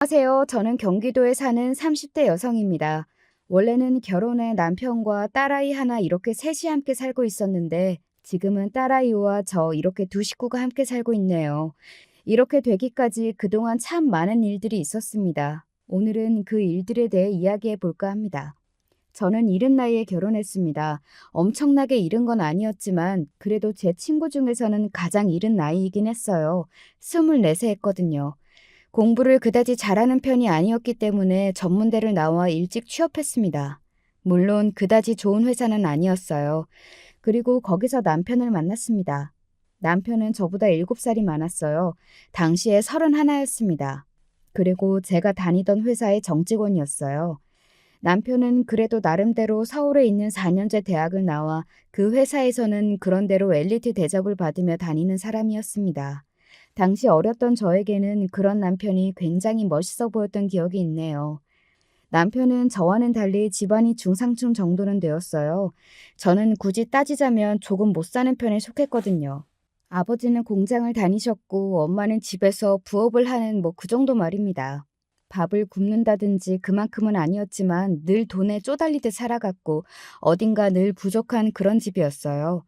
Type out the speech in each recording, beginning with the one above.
안녕하세요. 저는 경기도에 사는 30대 여성입니다. 원래는 결혼해 남편과 딸아이 하나 이렇게 셋이 함께 살고 있었는데 지금은 딸아이와 저 이렇게 두 식구가 함께 살고 있네요. 이렇게 되기까지 그동안 참 많은 일들이 있었습니다. 오늘은 그 일들에 대해 이야기해 볼까 합니다. 저는 이른 나이에 결혼했습니다. 엄청나게 이른 건 아니었지만 그래도 제 친구 중에서는 가장 이른 나이이긴 했어요. 24세 했거든요. 공부를 그다지 잘하는 편이 아니었기 때문에 전문대를 나와 일찍 취업했습니다. 물론 그다지 좋은 회사는 아니었어요. 그리고 거기서 남편을 만났습니다. 남편은 저보다 7살이 많았어요. 당시에 31였습니다. 그리고 제가 다니던 회사의 정직원이었어요. 남편은 그래도 나름대로 서울에 있는 4년제 대학을 나와 그 회사에서는 그런대로 엘리트 대접을 받으며 다니는 사람이었습니다. 당시 어렸던 저에게는 그런 남편이 굉장히 멋있어 보였던 기억이 있네요. 남편은 저와는 달리 집안이 중상층 정도는 되었어요. 저는 굳이 따지자면 조금 못 사는 편에 속했거든요. 아버지는 공장을 다니셨고 엄마는 집에서 부업을 하는 그 정도 말입니다. 밥을 굽는다든지 그만큼은 아니었지만 늘 돈에 쪼달리듯 살아갔고 어딘가 늘 부족한 그런 집이었어요.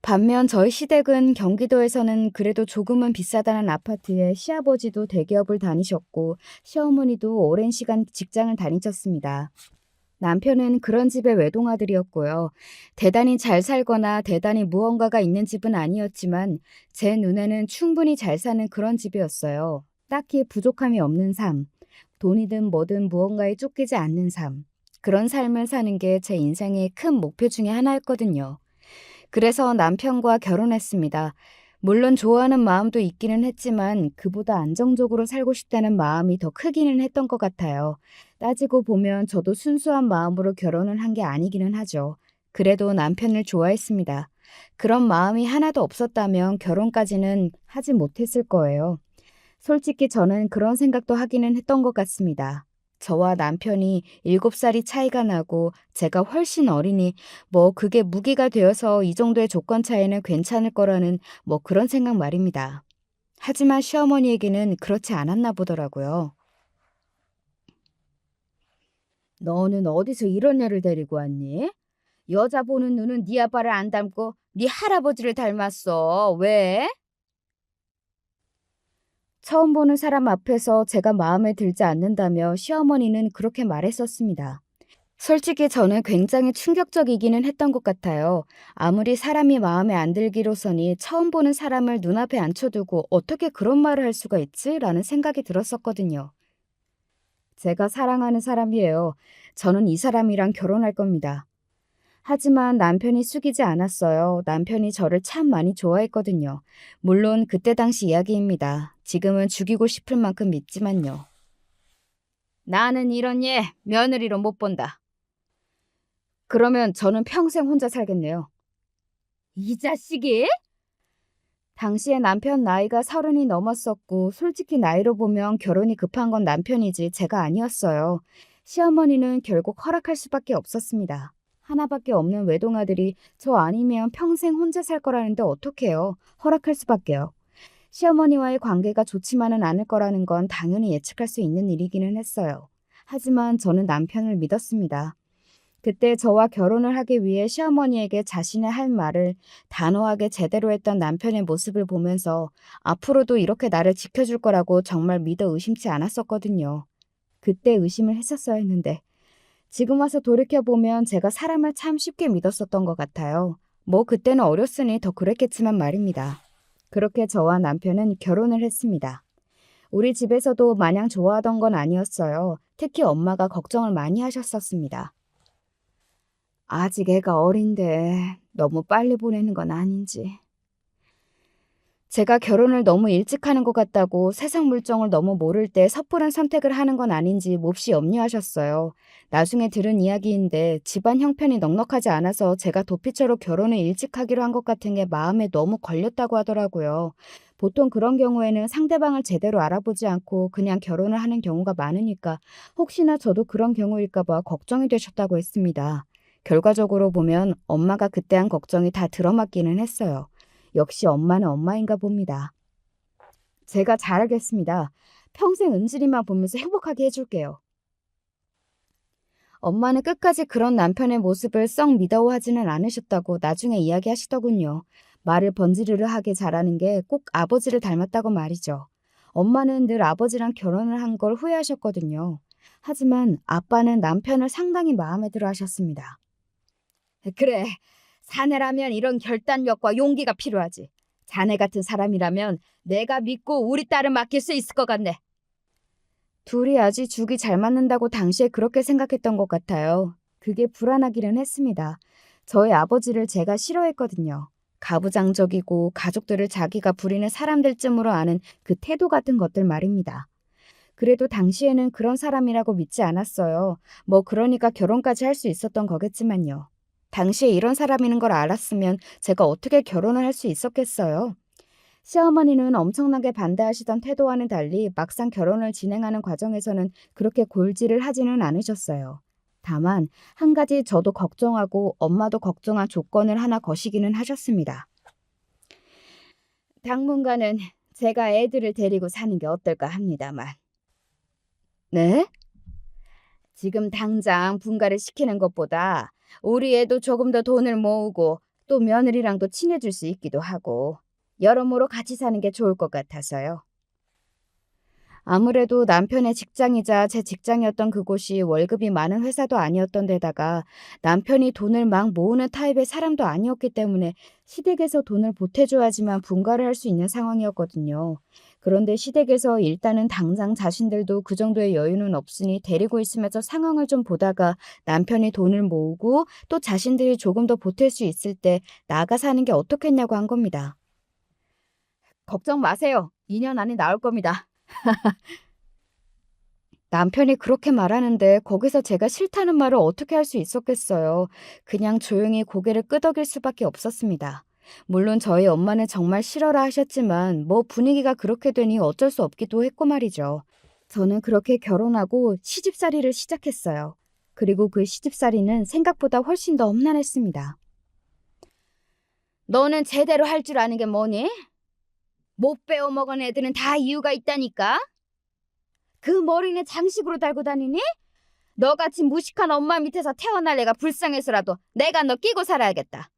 반면 저희 시댁은 경기도에서는 그래도 조금은 비싸다는 아파트에 시아버지도 대기업을 다니셨고 시어머니도 오랜 시간 직장을 다니셨습니다. 남편은 그런 집의 외동아들이었고요. 대단히 잘 살거나 대단히 무언가가 있는 집은 아니었지만 제 눈에는 충분히 잘 사는 그런 집이었어요. 딱히 부족함이 없는 삶, 돈이든 뭐든 무언가에 쫓기지 않는 삶. 그런 삶을 사는 게 제 인생의 큰 목표 중에 하나였거든요. 그래서 남편과 결혼했습니다. 물론 좋아하는 마음도 있기는 했지만 그보다 안정적으로 살고 싶다는 마음이 더 크기는 했던 것 같아요. 따지고 보면 저도 순수한 마음으로 결혼을 한 게 아니기는 하죠. 그래도 남편을 좋아했습니다. 그런 마음이 하나도 없었다면 결혼까지는 하지 못했을 거예요. 솔직히 저는 그런 생각도 하기는 했던 것 같습니다. 저와 남편이 7살이 차이가 나고 제가 훨씬 어리니 그게 무기가 되어서 이 정도의 조건 차이는 괜찮을 거라는 그런 생각 말입니다. 하지만 시어머니에게는 그렇지 않았나 보더라고요. 너는 어디서 이런 애를 데리고 왔니? 여자 보는 눈은 네 아빠를 안 닮고 네 할아버지를 닮았어. 왜? 처음 보는 사람 앞에서 제가 마음에 들지 않는다며 시어머니는 그렇게 말했었습니다. 솔직히 저는 굉장히 충격적이기는 했던 것 같아요. 아무리 사람이 마음에 안 들기로서니 처음 보는 사람을 눈앞에 앉혀두고 어떻게 그런 말을 할 수가 있지? 라는 생각이 들었었거든요. 제가 사랑하는 사람이에요. 저는 이 사람이랑 결혼할 겁니다. 하지만 남편이 숙이지 않았어요. 남편이 저를 참 많이 좋아했거든요. 물론 그때 당시 이야기입니다. 지금은 죽이고 싶을 만큼 믿지만요. 나는 이런 얘 며느리로 못 본다. 그러면 저는 평생 혼자 살겠네요. 이 자식이? 당시에 남편 나이가 30이 넘었었고 솔직히 나이로 보면 결혼이 급한 건 남편이지 제가 아니었어요. 시어머니는 결국 허락할 수밖에 없었습니다. 하나밖에 없는 외동아들이 저 아니면 평생 혼자 살 거라는데 어떡해요. 허락할 수밖에요. 시어머니와의 관계가 좋지만은 않을 거라는 건 당연히 예측할 수 있는 일이기는 했어요. 하지만 저는 남편을 믿었습니다. 그때 저와 결혼을 하기 위해 시어머니에게 자신의 할 말을 단호하게 제대로 했던 남편의 모습을 보면서 앞으로도 이렇게 나를 지켜줄 거라고 정말 믿어 의심치 않았었거든요. 그때 의심을 했었어야 했는데 지금 와서 돌이켜보면 제가 사람을 참 쉽게 믿었었던 것 같아요. 그때는 어렸으니 더 그랬겠지만 말입니다. 그렇게 저와 남편은 결혼을 했습니다. 우리 집에서도 마냥 좋아하던 건 아니었어요. 특히 엄마가 걱정을 많이 하셨었습니다. 아직 애가 어린데 너무 빨리 보내는 건 아닌지. 제가 결혼을 너무 일찍 하는 것 같다고 세상 물정을 너무 모를 때 섣부른 선택을 하는 건 아닌지 몹시 염려하셨어요. 나중에 들은 이야기인데 집안 형편이 넉넉하지 않아서 제가 도피처로 결혼을 일찍 하기로 한 것 같은 게 마음에 너무 걸렸다고 하더라고요. 보통 그런 경우에는 상대방을 제대로 알아보지 않고 그냥 결혼을 하는 경우가 많으니까 혹시나 저도 그런 경우일까 봐 걱정이 되셨다고 했습니다. 결과적으로 보면 엄마가 그때 한 걱정이 다 들어맞기는 했어요. 역시 엄마는 엄마인가 봅니다. 제가 잘하겠습니다. 평생 은진이만 보면서 행복하게 해줄게요. 엄마는 끝까지 그런 남편의 모습을 썩 믿어하지는 않으셨다고 나중에 이야기하시더군요. 말을 번지르르 하게 잘하는 게 꼭 아버지를 닮았다고 말이죠. 엄마는 늘 아버지랑 결혼을 한 걸 후회하셨거든요. 하지만 아빠는 남편을 상당히 마음에 들어 하셨습니다. 그래, 사내라면 이런 결단력과 용기가 필요하지. 자네 같은 사람이라면 내가 믿고 우리 딸을 맡길 수 있을 것 같네. 둘이 아주 죽이 잘 맞는다고 당시에 그렇게 생각했던 것 같아요. 그게 불안하기는 했습니다. 저희 아버지를 제가 싫어했거든요. 가부장적이고 가족들을 자기가 부리는 사람들쯤으로 아는 그 태도 같은 것들 말입니다. 그래도 당시에는 그런 사람이라고 믿지 않았어요. 뭐 그러니까 결혼까지 할 수 있었던 거겠지만요. 당시에 이런 사람이는 걸 알았으면 제가 어떻게 결혼을 할 수 있었겠어요? 시어머니는 엄청나게 반대하시던 태도와는 달리 막상 결혼을 진행하는 과정에서는 그렇게 골지를 하지는 않으셨어요. 다만 한 가지 저도 걱정하고 엄마도 걱정한 조건을 하나 거시기는 하셨습니다. 당분간은 제가 애들을 데리고 사는 게 어떨까 합니다만. 네? 지금 당장 분가를 시키는 것보다 우리 애도 조금 더 돈을 모으고 또 며느리랑도 친해질 수 있기도 하고 여러모로 같이 사는 게 좋을 것 같아서요. 아무래도 남편의 직장이자 제 직장이었던 그곳이 월급이 많은 회사도 아니었던 데다가 남편이 돈을 막 모으는 타입의 사람도 아니었기 때문에 시댁에서 돈을 보태줘야지만 분가를 할 수 있는 상황이었거든요. 그런데 시댁에서 일단은 당장 자신들도 그 정도의 여유는 없으니 데리고 있으면서 상황을 좀 보다가 남편이 돈을 모으고 또 자신들이 조금 더 보탤 수 있을 때 나가 사는 게 어떻겠냐고 한 겁니다. 걱정 마세요. 2년 안에 나올 겁니다. 남편이 그렇게 말하는데 거기서 제가 싫다는 말을 어떻게 할 수 있었겠어요. 그냥 조용히 고개를 끄덕일 수밖에 없었습니다. 물론 저희 엄마는 정말 싫어라 하셨지만 뭐 분위기가 그렇게 되니 어쩔 수 없기도 했고 말이죠. 저는 그렇게 결혼하고 시집살이를 시작했어요. 그리고 그 시집살이는 생각보다 훨씬 더 험난했습니다. 너는 제대로 할 줄 아는 게 뭐니? 못 배워먹은 애들은 다 이유가 있다니까? 그 머리는 장식으로 달고 다니니? 너같이 무식한 엄마 밑에서 태어날 애가 불쌍해서라도 내가 너 끼고 살아야겠다.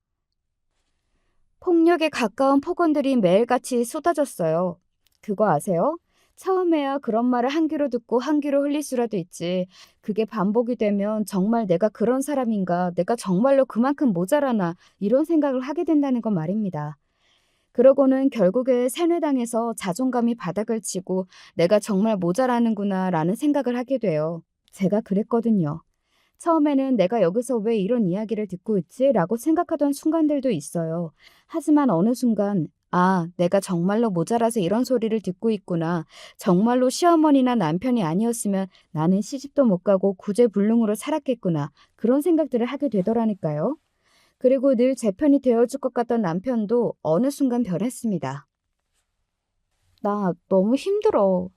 폭력에 가까운 폭언들이 매일같이 쏟아졌어요. 그거 아세요? 처음에야 그런 말을 한 귀로 듣고 한 귀로 흘릴 수라도 있지. 그게 반복이 되면 정말 내가 그런 사람인가, 내가 정말로 그만큼 모자라나 이런 생각을 하게 된다는 건 말입니다. 그러고는 결국에 세뇌당해서 자존감이 바닥을 치고 내가 정말 모자라는구나 라는 생각을 하게 돼요. 제가 그랬거든요. 처음에는 내가 여기서 왜 이런 이야기를 듣고 있지? 라고 생각하던 순간들도 있어요. 하지만 어느 순간 내가 정말로 모자라서 이런 소리를 듣고 있구나. 정말로 시어머니나 남편이 아니었으면 나는 시집도 못 가고 구제불능으로 살았겠구나. 그런 생각들을 하게 되더라니까요. 그리고 늘 제 편이 되어줄 것 같던 남편도 어느 순간 변했습니다. 나 너무 힘들어.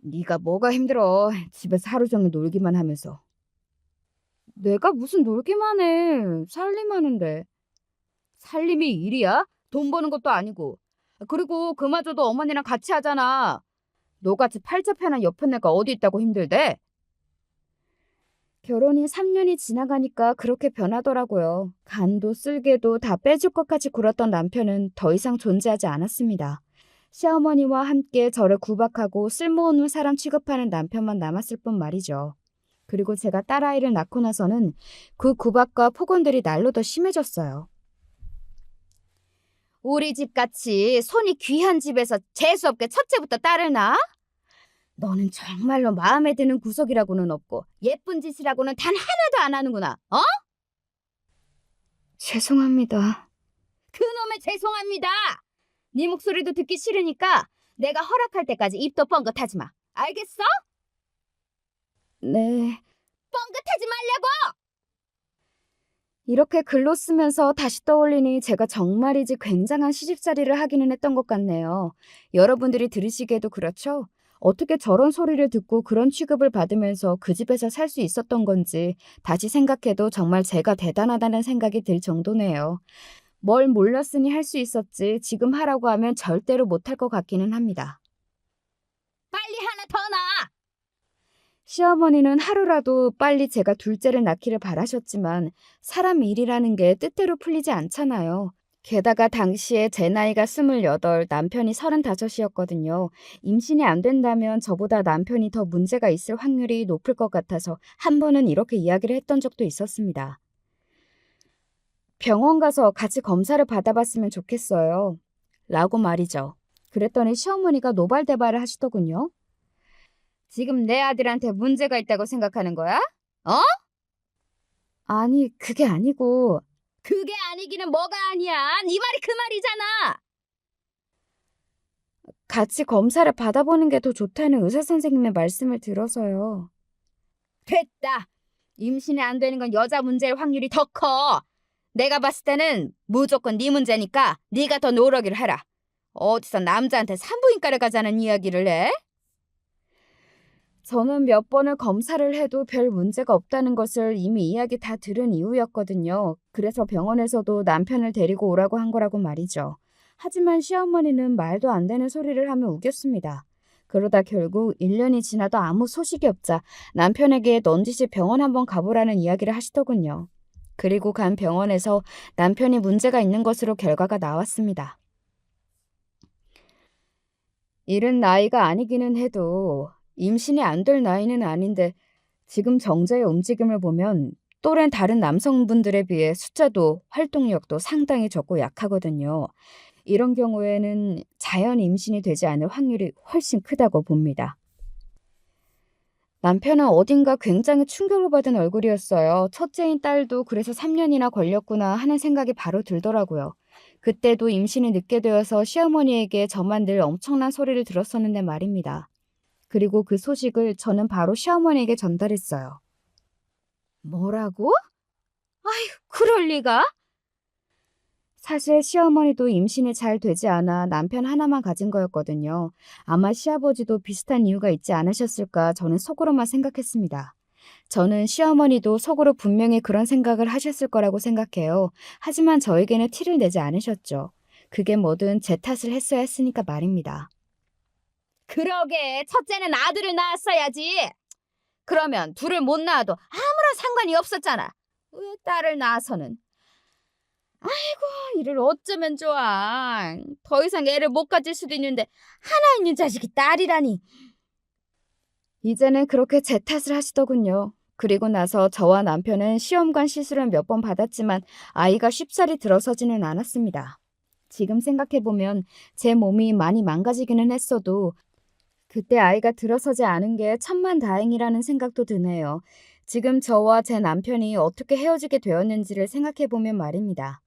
네가 뭐가 힘들어. 집에서 하루 종일 놀기만 하면서. 내가 무슨 놀기만 해. 살림하는데. 살림이 일이야? 돈 버는 것도 아니고. 그리고 그마저도 어머니랑 같이 하잖아. 너같이 팔자편한 옆에 애가 어디 있다고 힘들대? 결혼이 3년이 지나가니까 그렇게 변하더라고요. 간도 쓸개도 다 빼줄 것까지 굴었던 남편은 더 이상 존재하지 않았습니다. 시어머니와 함께 저를 구박하고 쓸모없는 사람 취급하는 남편만 남았을 뿐 말이죠. 그리고 제가 딸아이를 낳고 나서는 그 구박과 폭언들이 날로 더 심해졌어요. 우리 집같이 손이 귀한 집에서 재수없게 첫째부터 딸을 낳아? 너는 정말로 마음에 드는 구석이라고는 없고 예쁜 짓이라고는 단 하나도 안 하는구나. 어? 죄송합니다. 그놈의 죄송합니다. 네 목소리도 듣기 싫으니까 내가 허락할 때까지 입도 뻥긋하지 마. 알겠어? 네. 뻥긋하지 말라고! 이렇게 글로 쓰면서 다시 떠올리니 제가 정말이지 굉장한 시집살이를 하기는 했던 것 같네요. 여러분들이 들으시기에도 그렇죠? 어떻게 저런 소리를 듣고 그런 취급을 받으면서 그 집에서 살 수 있었던 건지 다시 생각해도 정말 제가 대단하다는 생각이 들 정도네요. 뭘 몰랐으니 할 수 있었지 지금 하라고 하면 절대로 못할 것 같기는 합니다. 얼마나 더 나아? 시어머니는 하루라도 빨리 제가 둘째를 낳기를 바라셨지만 사람 일이라는 게 뜻대로 풀리지 않잖아요. 게다가 당시에 제 나이가 28, 남편이 35이었거든요. 임신이 안 된다면 저보다 남편이 더 문제가 있을 확률이 높을 것 같아서 한 번은 이렇게 이야기를 했던 적도 있었습니다. 병원 가서 같이 검사를 받아봤으면 좋겠어요. 라고 말이죠. 그랬더니 시어머니가 노발대발을 하시더군요. 지금 내 아들한테 문제가 있다고 생각하는 거야? 어? 아니, 그게 아니고 그게 아니기는 뭐가 아니야. 네 말이 그 말이잖아. 같이 검사를 받아보는 게 더 좋다는 의사 선생님의 말씀을 들어서요. 됐다. 임신이 안 되는 건 여자 문제일 확률이 더 커. 내가 봤을 때는 무조건 네 문제니까 네가 더 노력을 해라. 어디서 남자한테 산부인과를 가자는 이야기를 해? 저는 몇 번을 검사를 해도 별 문제가 없다는 것을 이미 이야기 다 들은 이유였거든요. 그래서 병원에서도 남편을 데리고 오라고 한 거라고 말이죠. 하지만 시어머니는 말도 안 되는 소리를 하며 우겼습니다. 그러다 결국 1년이 지나도 아무 소식이 없자 남편에게 넌지시 병원 한번 가보라는 이야기를 하시더군요. 그리고 간 병원에서 남편이 문제가 있는 것으로 결과가 나왔습니다. 이른 나이가 아니기는 해도 임신이 안 될 나이는 아닌데 지금 정자의 움직임을 보면 또래 다른 남성분들에 비해 숫자도 활동력도 상당히 적고 약하거든요. 이런 경우에는 자연 임신이 되지 않을 확률이 훨씬 크다고 봅니다. 남편은 어딘가 굉장히 충격을 받은 얼굴이었어요. 첫째인 딸도 그래서 3년이나 걸렸구나 하는 생각이 바로 들더라고요. 그때도 임신이 늦게 되어서 시어머니에게 저만 늘 엄청난 소리를 들었었는데 말입니다. 그리고 그 소식을 저는 바로 시어머니에게 전달했어요. 뭐라고? 아휴, 그럴 리가? 사실 시어머니도 임신이 잘 되지 않아 남편 하나만 가진 거였거든요. 아마 시아버지도 비슷한 이유가 있지 않으셨을까 저는 속으로만 생각했습니다. 저는 시어머니도 속으로 분명히 그런 생각을 하셨을 거라고 생각해요. 하지만 저에게는 티를 내지 않으셨죠. 그게 뭐든 제 탓을 했어야 했으니까 말입니다. 그러게, 첫째는 아들을 낳았어야지. 그러면 둘을 못 낳아도 아무런 상관이 없었잖아. 왜 딸을 낳아서는? 아이고, 이를 어쩌면 좋아. 더 이상 애를 못 가질 수도 있는데 하나 있는 자식이 딸이라니. 이제는 그렇게 제 탓을 하시더군요. 그리고 나서 저와 남편은 시험관 시술을 몇 번 받았지만 아이가 쉽사리 들어서지는 않았습니다. 지금 생각해보면 제 몸이 많이 망가지기는 했어도 그때 아이가 들어서지 않은 게 천만다행이라는 생각도 드네요. 지금 저와 제 남편이 어떻게 헤어지게 되었는지를 생각해보면 말입니다.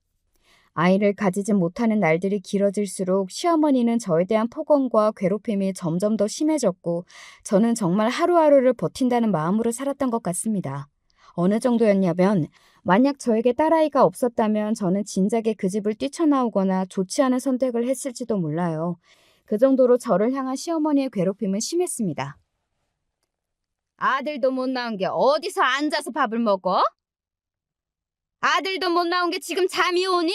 아이를 가지지 못하는 날들이 길어질수록 시어머니는 저에 대한 폭언과 괴롭힘이 점점 더 심해졌고 저는 정말 하루하루를 버틴다는 마음으로 살았던 것 같습니다. 어느 정도였냐면 만약 저에게 딸아이가 없었다면 저는 진작에 그 집을 뛰쳐나오거나 좋지 않은 선택을 했을지도 몰라요. 그 정도로 저를 향한 시어머니의 괴롭힘은 심했습니다. 아들도 못 낳은 게 어디서 앉아서 밥을 먹어? 아들도 못 낳은 게 지금 잠이 오니?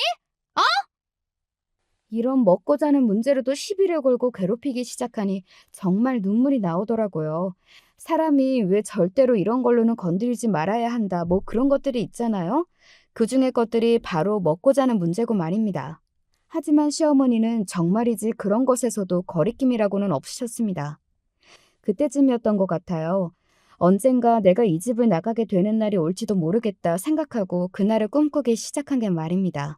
이런 먹고 자는 문제로도 시비를 걸고 괴롭히기 시작하니 정말 눈물이 나오더라고요. 사람이 왜 절대로 이런 걸로는 건드리지 말아야 한다, 뭐 그런 것들이 있잖아요. 그중의 것들이 바로 먹고 자는 문제고 말입니다. 하지만 시어머니는 정말이지 그런 것에서도 거리낌이라고는 없으셨습니다. 그때쯤이었던 것 같아요. 언젠가 내가 이 집을 나가게 되는 날이 올지도 모르겠다 생각하고 그날을 꿈꾸기 시작한 게 말입니다.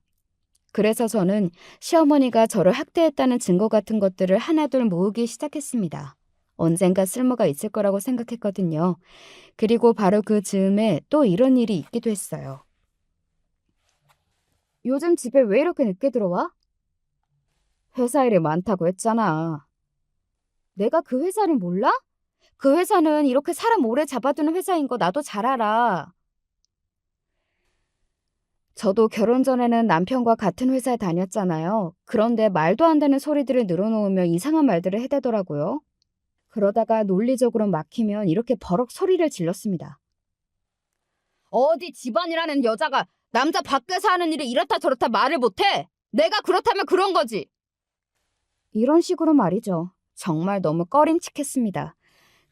그래서 저는 시어머니가 저를 학대했다는 증거 같은 것들을 하나둘 모으기 시작했습니다. 언젠가 쓸모가 있을 거라고 생각했거든요. 그리고 바로 그 즈음에 또 이런 일이 있기도 했어요. 요즘 집에 왜 이렇게 늦게 들어와? 회사 일이 많다고 했잖아. 내가 그 회사를 몰라? 그 회사는 이렇게 사람 오래 잡아두는 회사인 거 나도 잘 알아. 저도 결혼 전에는 남편과 같은 회사에 다녔잖아요. 그런데 말도 안 되는 소리들을 늘어놓으며 이상한 말들을 해대더라고요. 그러다가 논리적으로 막히면 이렇게 버럭 소리를 질렀습니다. 어디 집안이라는 여자가 남자 밖에서 하는 일이 이렇다 저렇다 말을 못해? 내가 그렇다면 그런 거지. 이런 식으로 말이죠. 정말 너무 꺼림칙했습니다.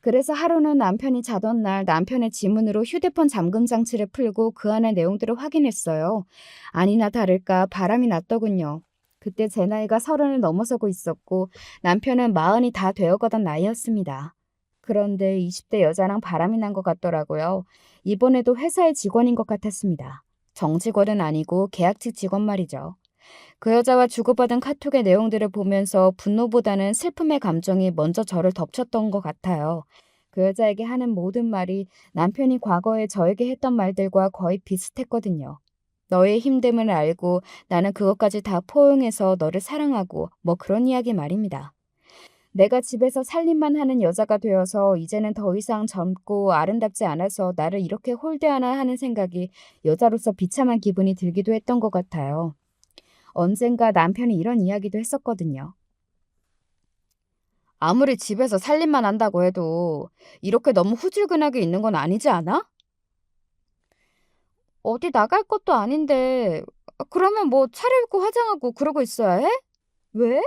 그래서 하루는 남편이 자던 날 남편의 지문으로 휴대폰 잠금 장치를 풀고 그 안의 내용들을 확인했어요. 아니나 다를까 바람이 났더군요. 그때 제 나이가 30을 넘어서고 있었고 남편은 40이 다 되어가던 나이였습니다. 그런데 20대 여자랑 바람이 난 것 같더라고요. 이번에도 회사의 직원인 것 같았습니다. 정직원은 아니고 계약직 직원 말이죠. 그 여자와 주고받은 카톡의 내용들을 보면서 분노보다는 슬픔의 감정이 먼저 저를 덮쳤던 것 같아요. 그 여자에게 하는 모든 말이 남편이 과거에 저에게 했던 말들과 거의 비슷했거든요. 너의 힘듦을 알고 나는 그것까지 다 포용해서 너를 사랑하고 뭐 그런 이야기 말입니다. 내가 집에서 살림만 하는 여자가 되어서 이제는 더 이상 젊고 아름답지 않아서 나를 이렇게 홀대하나 하는 생각이 여자로서 비참한 기분이 들기도 했던 것 같아요. 언젠가 남편이 이런 이야기도 했었거든요. 아무리 집에서 살림만 한다고 해도 이렇게 너무 후줄근하게 있는 건 아니지 않아? 어디 나갈 것도 아닌데 그러면 뭐 차려입고 화장하고 그러고 있어야 해? 왜?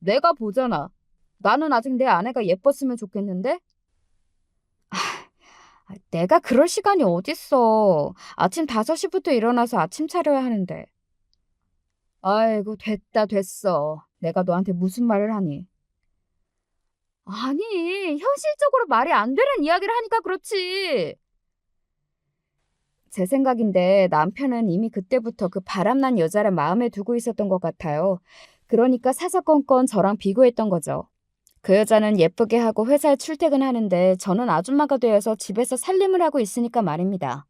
내가 보잖아. 나는 아직 내 아내가 예뻤으면 좋겠는데? 내가 그럴 시간이 어딨어. 아침 5시부터 일어나서 아침 차려야 하는데. 아이고 됐다 됐어. 내가 너한테 무슨 말을 하니? 아니, 현실적으로 말이 안 되는 이야기를 하니까 그렇지. 제 생각인데 남편은 이미 그때부터 그 바람난 여자를 마음에 두고 있었던 것 같아요. 그러니까 사사건건 저랑 비교했던 거죠. 그 여자는 예쁘게 하고 회사에 출퇴근하는데 저는 아줌마가 되어서 집에서 살림을 하고 있으니까 말입니다.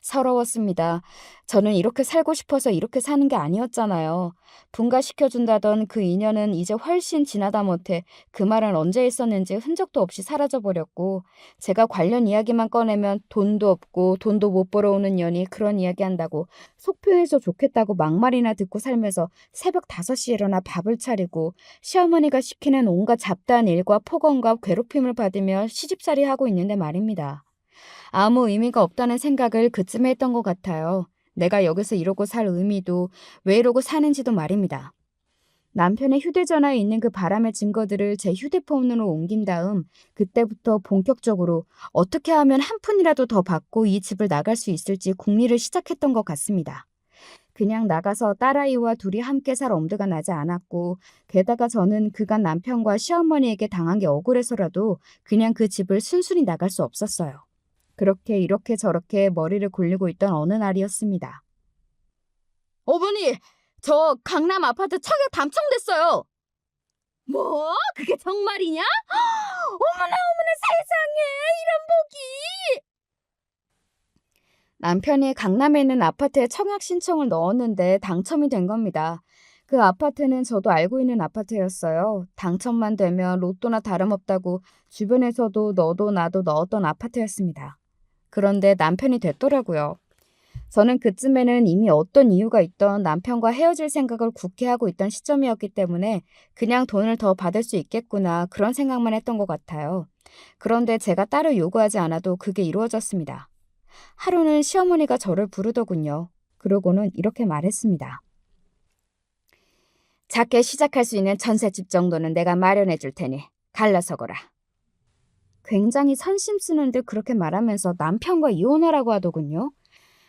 서러웠습니다. 저는 이렇게 살고 싶어서 이렇게 사는 게 아니었잖아요. 분가시켜준다던 그 인연은 이제 훨씬 지나다 못해 그 말은 언제 있었는지 흔적도 없이 사라져버렸고 제가 관련 이야기만 꺼내면 돈도 없고 돈도 못 벌어오는 년이 그런 이야기한다고 속표해서 좋겠다고 막말이나 듣고 살면서 새벽 5시에 일어나 밥을 차리고 시어머니가 시키는 온갖 잡다한 일과 폭언과 괴롭힘을 받으며 시집살이 하고 있는데 말입니다. 아무 의미가 없다는 생각을 그쯤에 했던 것 같아요. 내가 여기서 이러고 살 의미도 왜 이러고 사는지도 말입니다. 남편의 휴대전화에 있는 그 바람의 증거들을 제 휴대폰으로 옮긴 다음 그때부터 본격적으로 어떻게 하면 한 푼이라도 더 받고 이 집을 나갈 수 있을지 궁리를 시작했던 것 같습니다. 그냥 나가서 딸아이와 둘이 함께 살 엄두가 나지 않았고 게다가 저는 그간 남편과 시어머니에게 당한 게 억울해서라도 그냥 그 집을 순순히 나갈 수 없었어요. 그렇게 이렇게 저렇게 머리를 굴리고 있던 어느 날이었습니다. 어머니, 저 강남 아파트 청약 당첨됐어요. 뭐? 그게 정말이냐? 어머나 어머나 세상에 이런 복이. 남편이 강남에 있는 아파트에 청약 신청을 넣었는데 당첨이 된 겁니다. 그 아파트는 저도 알고 있는 아파트였어요. 당첨만 되면 로또나 다름없다고 주변에서도 너도 나도 넣었던 아파트였습니다. 그런데 남편이 됐더라고요. 저는 그쯤에는 이미 어떤 이유가 있던 남편과 헤어질 생각을 굳게 하고 있던 시점이었기 때문에 그냥 돈을 더 받을 수 있겠구나 그런 생각만 했던 것 같아요. 그런데 제가 따로 요구하지 않아도 그게 이루어졌습니다. 하루는 시어머니가 저를 부르더군요. 그러고는 이렇게 말했습니다. 작게 시작할 수 있는 전셋집 정도는 내가 마련해 줄 테니 갈라서거라. 굉장히 선심 쓰는 듯 그렇게 말하면서 남편과 이혼하라고 하더군요.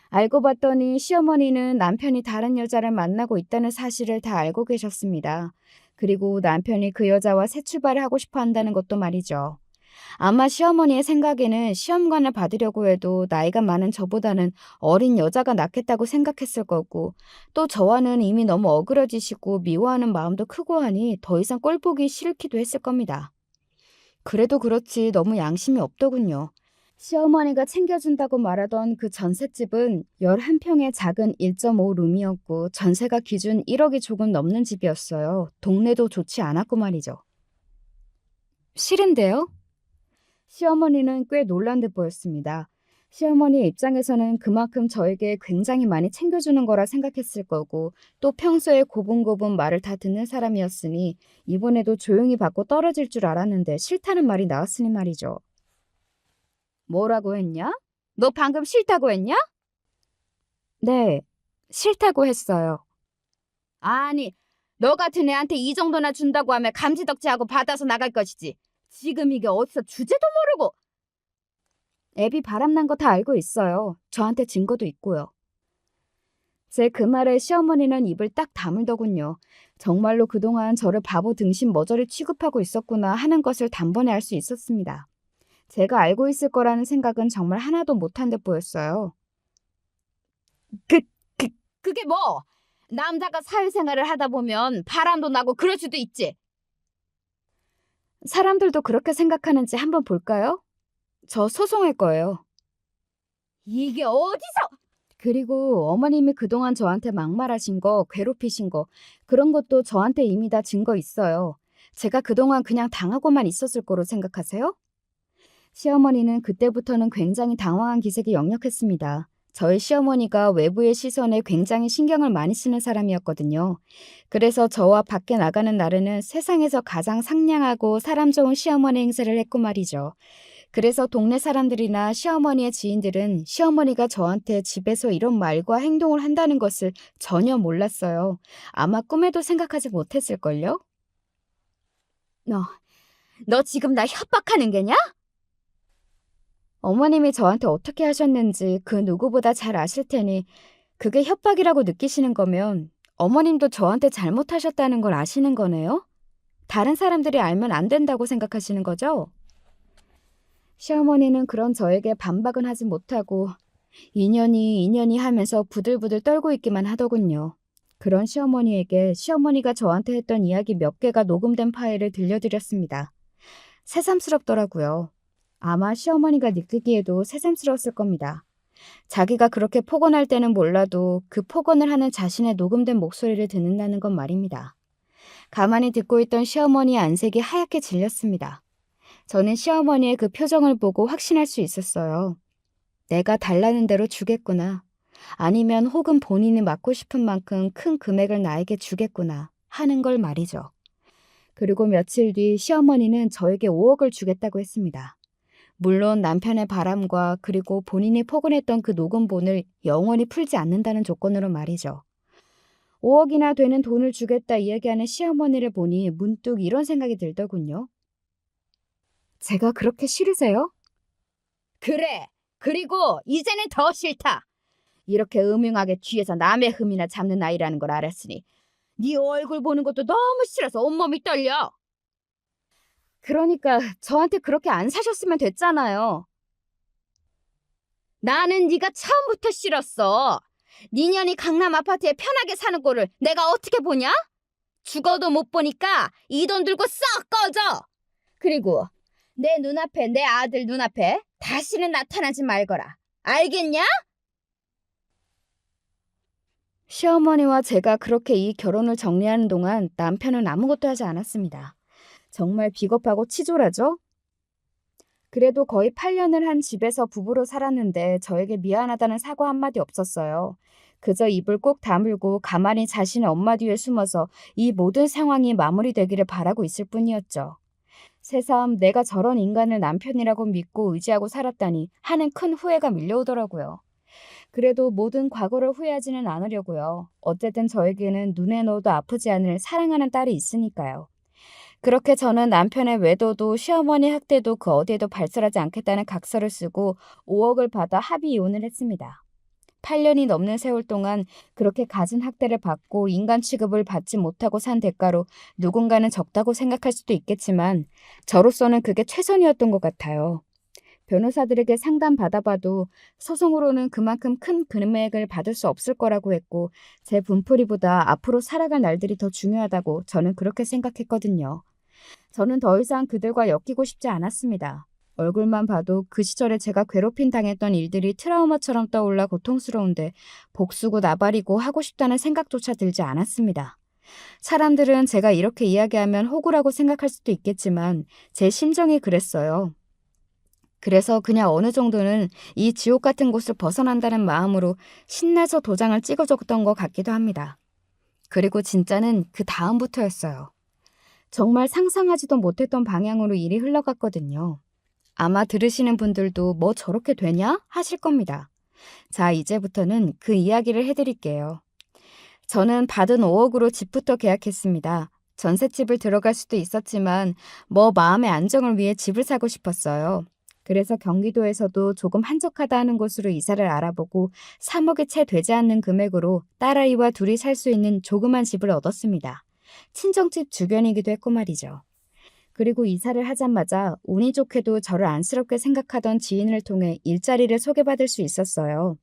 알고 봤더니 시어머니는 남편이 다른 여자를 만나고 있다는 사실을 다 알고 계셨습니다. 그리고 남편이 그 여자와 새 출발을 하고 싶어 한다는 것도 말이죠. 아마 시어머니의 생각에는 시험관을 받으려고 해도 나이가 많은 저보다는 어린 여자가 낫겠다고 생각했을 거고 또 저와는 이미 너무 어그러지시고 미워하는 마음도 크고 하니 더 이상 꼴 보기 싫기도 했을 겁니다. 그래도 그렇지 너무 양심이 없더군요. 시어머니가 챙겨준다고 말하던 그 전셋집은 11평의 작은 1.5룸이었고 전세가 기준 1억이 조금 넘는 집이었어요. 동네도 좋지 않았고 말이죠. 싫은데요? 시어머니는 꽤 놀란 듯 보였습니다. 시어머니의 입장에서는 그만큼 저에게 굉장히 많이 챙겨주는 거라 생각했을 거고 또 평소에 고분고분 말을 다 듣는 사람이었으니 이번에도 조용히 받고 떨어질 줄 알았는데 싫다는 말이 나왔으니 말이죠. 뭐라고 했냐? 너 방금 싫다고 했냐? 네, 싫다고 했어요. 아니, 너 같은 애한테 이 정도나 준다고 하면 감지덕지하고 받아서 나갈 것이지. 지금 이게 어디서 주제도 모르고. 애비 바람난 거 다 알고 있어요. 저한테 증거도 있고요. 제 그 말에 시어머니는 입을 딱 다물더군요. 정말로 그동안 저를 바보 등신 머저리 취급하고 있었구나 하는 것을 단번에 알 수 있었습니다. 제가 알고 있을 거라는 생각은 정말 하나도 못한 듯 보였어요. 그게 뭐? 남자가 사회생활을 하다 보면 바람도 나고 그럴 수도 있지. 사람들도 그렇게 생각하는지 한번 볼까요? 저 소송할 거예요. 이게 어디서? 그리고 어머님이 그동안 저한테 막말하신 거, 괴롭히신 거, 그런 것도 저한테 이미 다 증거 있어요. 제가 그동안 그냥 당하고만 있었을 거로 생각하세요? 시어머니는 그때부터는 굉장히 당황한 기색이 역력했습니다. 저희 시어머니가 외부의 시선에 굉장히 신경을 많이 쓰는 사람이었거든요. 그래서 저와 밖에 나가는 날에는 세상에서 가장 상냥하고 사람 좋은 시어머니 행세를 했고 말이죠. 그래서 동네 사람들이나 시어머니의 지인들은 시어머니가 저한테 집에서 이런 말과 행동을 한다는 것을 전혀 몰랐어요. 아마 꿈에도 생각하지 못했을걸요? 너 지금 나 협박하는 게냐? 어머님이 저한테 어떻게 하셨는지 그 누구보다 잘 아실 테니 그게 협박이라고 느끼시는 거면 어머님도 저한테 잘못하셨다는 걸 아시는 거네요? 다른 사람들이 알면 안 된다고 생각하시는 거죠? 시어머니는 그런 저에게 반박은 하지 못하고 이년이 하면서 부들부들 떨고 있기만 하더군요. 그런 시어머니에게 시어머니가 저한테 했던 이야기 몇 개가 녹음된 파일을 들려드렸습니다. 새삼스럽더라고요. 아마 시어머니가 느끼기에도 새삼스러웠을 겁니다. 자기가 그렇게 폭언할 때는 몰라도 그 폭언을 하는 자신의 녹음된 목소리를 듣는다는 건 말입니다. 가만히 듣고 있던 시어머니의 안색이 하얗게 질렸습니다. 저는 시어머니의 그 표정을 보고 확신할 수 있었어요. 내가 달라는 대로 주겠구나. 아니면 혹은 본인이 맡고 싶은 만큼 큰 금액을 나에게 주겠구나 하는 걸 말이죠. 그리고 며칠 뒤 시어머니는 저에게 5억을 주겠다고 했습니다. 물론 남편의 바람과 그리고 본인이 폭언했던 그 녹음본을 영원히 풀지 않는다는 조건으로 말이죠. 5억이나 되는 돈을 주겠다 이야기하는 시어머니를 보니 문득 이런 생각이 들더군요. 제가 그렇게 싫으세요? 그래. 그리고 이제는 더 싫다. 이렇게 음흉하게 뒤에서 남의 흠이나 잡는 아이라는 걸 알았으니 네 얼굴 보는 것도 너무 싫어서 온몸이 떨려. 그러니까 저한테 그렇게 안 사셨으면 됐잖아요. 나는 네가 처음부터 싫었어. 니년이 강남 아파트에 편하게 사는 꼴을 내가 어떻게 보냐? 죽어도 못 보니까 이 돈 들고 썩 꺼져. 그리고 내 눈앞에, 내 아들 눈앞에 다시는 나타나지 말거라. 알겠냐? 시어머니와 제가 그렇게 이 결혼을 정리하는 동안 남편은 아무것도 하지 않았습니다. 정말 비겁하고 치졸하죠? 그래도 거의 8년을 한 집에서 부부로 살았는데 저에게 미안하다는 사과 한마디 없었어요. 그저 입을 꼭 다물고 가만히 자신의 엄마 뒤에 숨어서 이 모든 상황이 마무리되기를 바라고 있을 뿐이었죠. 새삼 내가 저런 인간을 남편이라고 믿고 의지하고 살았다니 하는 큰 후회가 밀려오더라고요. 그래도 모든 과거를 후회하지는 않으려고요. 어쨌든 저에게는 눈에 넣어도 아프지 않을 사랑하는 딸이 있으니까요. 그렇게 저는 남편의 외도도 시어머니 학대도 그 어디에도 발설하지 않겠다는 각서를 쓰고 5억을 받아 합의 이혼을 했습니다. 8년이 넘는 세월 동안 그렇게 갖은 학대를 받고 인간 취급을 받지 못하고 산 대가로 누군가는 적다고 생각할 수도 있겠지만 저로서는 그게 최선이었던 것 같아요. 변호사들에게 상담 받아봐도 소송으로는 그만큼 큰 금액을 받을 수 없을 거라고 했고 제 분풀이보다 앞으로 살아갈 날들이 더 중요하다고 저는 그렇게 생각했거든요. 저는 더 이상 그들과 엮이고 싶지 않았습니다. 얼굴만 봐도 그 시절에 제가 괴롭힘 당했던 일들이 트라우마처럼 떠올라 고통스러운데 복수고 나발이고 하고 싶다는 생각조차 들지 않았습니다. 사람들은 제가 이렇게 이야기하면 호구라고 생각할 수도 있겠지만 제 심정이 그랬어요. 그래서 그냥 어느 정도는 이 지옥 같은 곳을 벗어난다는 마음으로 신나서 도장을 찍어줬던 것 같기도 합니다. 그리고 진짜는 그 다음부터였어요. 정말 상상하지도 못했던 방향으로 일이 흘러갔거든요. 아마 들으시는 분들도 뭐 저렇게 되냐 하실 겁니다. 자, 이제부터는 그 이야기를 해드릴게요. 저는 받은 5억으로 집부터 계약했습니다. 전셋집을 들어갈 수도 있었지만 뭐 마음의 안정을 위해 집을 사고 싶었어요. 그래서 경기도에서도 조금 한적하다 는 곳으로 이사를 알아보고 3억이 채 되지 않는 금액으로 딸아이와 둘이 살 수 있는 조그만 집을 얻었습니다. 친정집 주변이기도 했고 말이죠. 그리고 이사를 하자마자 운이 좋게도 저를 안쓰럽게 생각하던 지인을 통해 일자리를 소개받을 수 있었어요.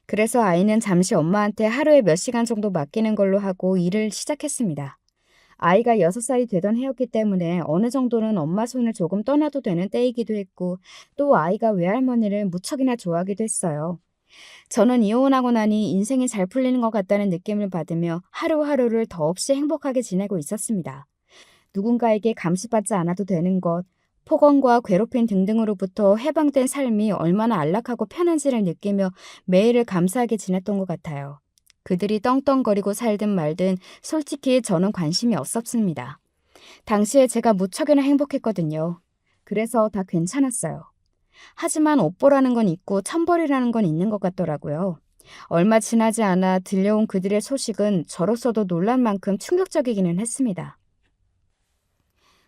그래서 아이는 잠시 엄마한테 하루에 몇 시간 정도 맡기는 걸로 하고 일을 시작했습니다. 아이가 6살이 되던 해였기 때문에 어느 정도는 엄마 손을 조금 떠나도 되는 때이기도 했고 또 아이가 외할머니를 무척이나 좋아하기도 했어요. 저는 이혼하고 나니 인생이 잘 풀리는 것 같다는 느낌을 받으며 하루하루를 더없이 행복하게 지내고 있었습니다. 누군가에게 감시받지 않아도 되는 것, 폭언과 괴롭힘 등등으로부터 해방된 삶이 얼마나 안락하고 편한지를 느끼며 매일을 감사하게 지냈던 것 같아요. 그들이 떵떵거리고 살든 말든 솔직히 저는 관심이 없었습니다. 당시에 제가 무척이나 행복했거든요. 그래서 다 괜찮았어요. 하지만 옥보라는 건 있고 천벌이라는 건 있는 것 같더라고요. 얼마 지나지 않아 들려온 그들의 소식은 저로서도 놀란 만큼 충격적이기는 했습니다.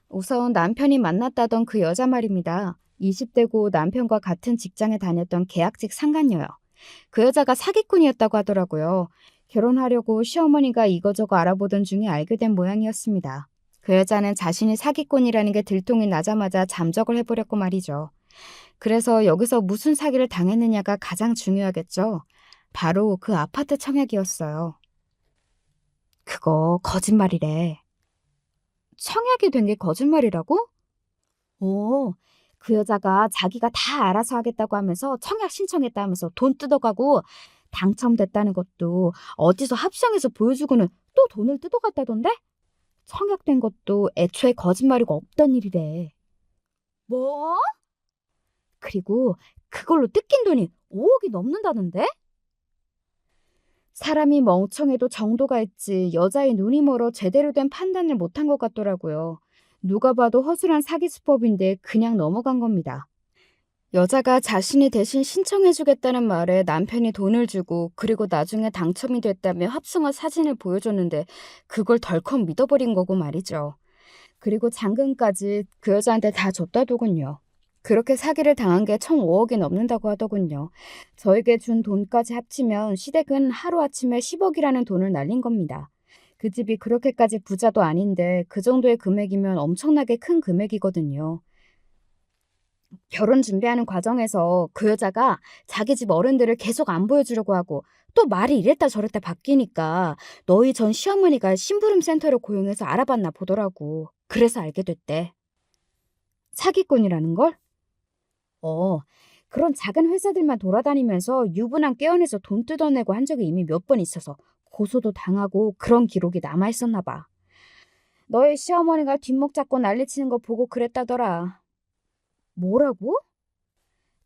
우선 남편이 만났다던 그 여자 말입니다. 20대고 남편과 같은 직장에 다녔던 계약직 상간녀요. 그 여자가 사기꾼이었다고 하더라고요. 결혼하려고 시어머니가 이거저거 알아보던 중에 알게 된 모양이었습니다. 그 여자는 자신이 사기꾼이라는 게 들통이 나자마자 잠적을 해버렸고 말이죠. 그래서 여기서 무슨 사기를 당했느냐가 가장 중요하겠죠. 바로 그 아파트 청약이었어요. 그거 거짓말이래. 청약이 된 게 거짓말이라고? 오, 그 여자가 자기가 다 알아서 하겠다고 하면서 청약 신청했다면서 돈 뜯어가고 당첨됐다는 것도 어디서 합성해서 보여주고는 또 돈을 뜯어갔다던데? 청약된 것도 애초에 거짓말이고 없던 일이래. 뭐? 그리고 그걸로 뜯긴 돈이 5억이 넘는다던데? 사람이 멍청해도 정도가 있지 여자의 눈이 멀어 제대로 된 판단을 못한 것 같더라고요. 누가 봐도 허술한 사기 수법인데 그냥 넘어간 겁니다. 여자가 자신이 대신 신청해주겠다는 말에 남편이 돈을 주고 그리고 나중에 당첨이 됐다며 합성한 사진을 보여줬는데 그걸 덜컥 믿어버린 거고 말이죠. 그리고 잔금까지 그 여자한테 다 줬다더군요. 그렇게 사기를 당한 게 총 5억이 넘는다고 하더군요. 저에게 준 돈까지 합치면 시댁은 하루아침에 10억이라는 돈을 날린 겁니다. 그 집이 그렇게까지 부자도 아닌데 그 정도의 금액이면 엄청나게 큰 금액이거든요. 결혼 준비하는 과정에서 그 여자가 자기 집 어른들을 계속 안 보여주려고 하고 또 말이 이랬다 저랬다 바뀌니까 너희 전 시어머니가 심부름 센터를 고용해서 알아봤나 보더라고. 그래서 알게 됐대. 사기꾼이라는 걸? 그런 작은 회사들만 돌아다니면서 유부남 깨어내서 돈 뜯어내고 한 적이 이미 몇 번 있어서 고소도 당하고 그런 기록이 남아있었나 봐. 너희 시어머니가 뒷목 잡고 난리치는 거 보고 그랬다더라. 뭐라고?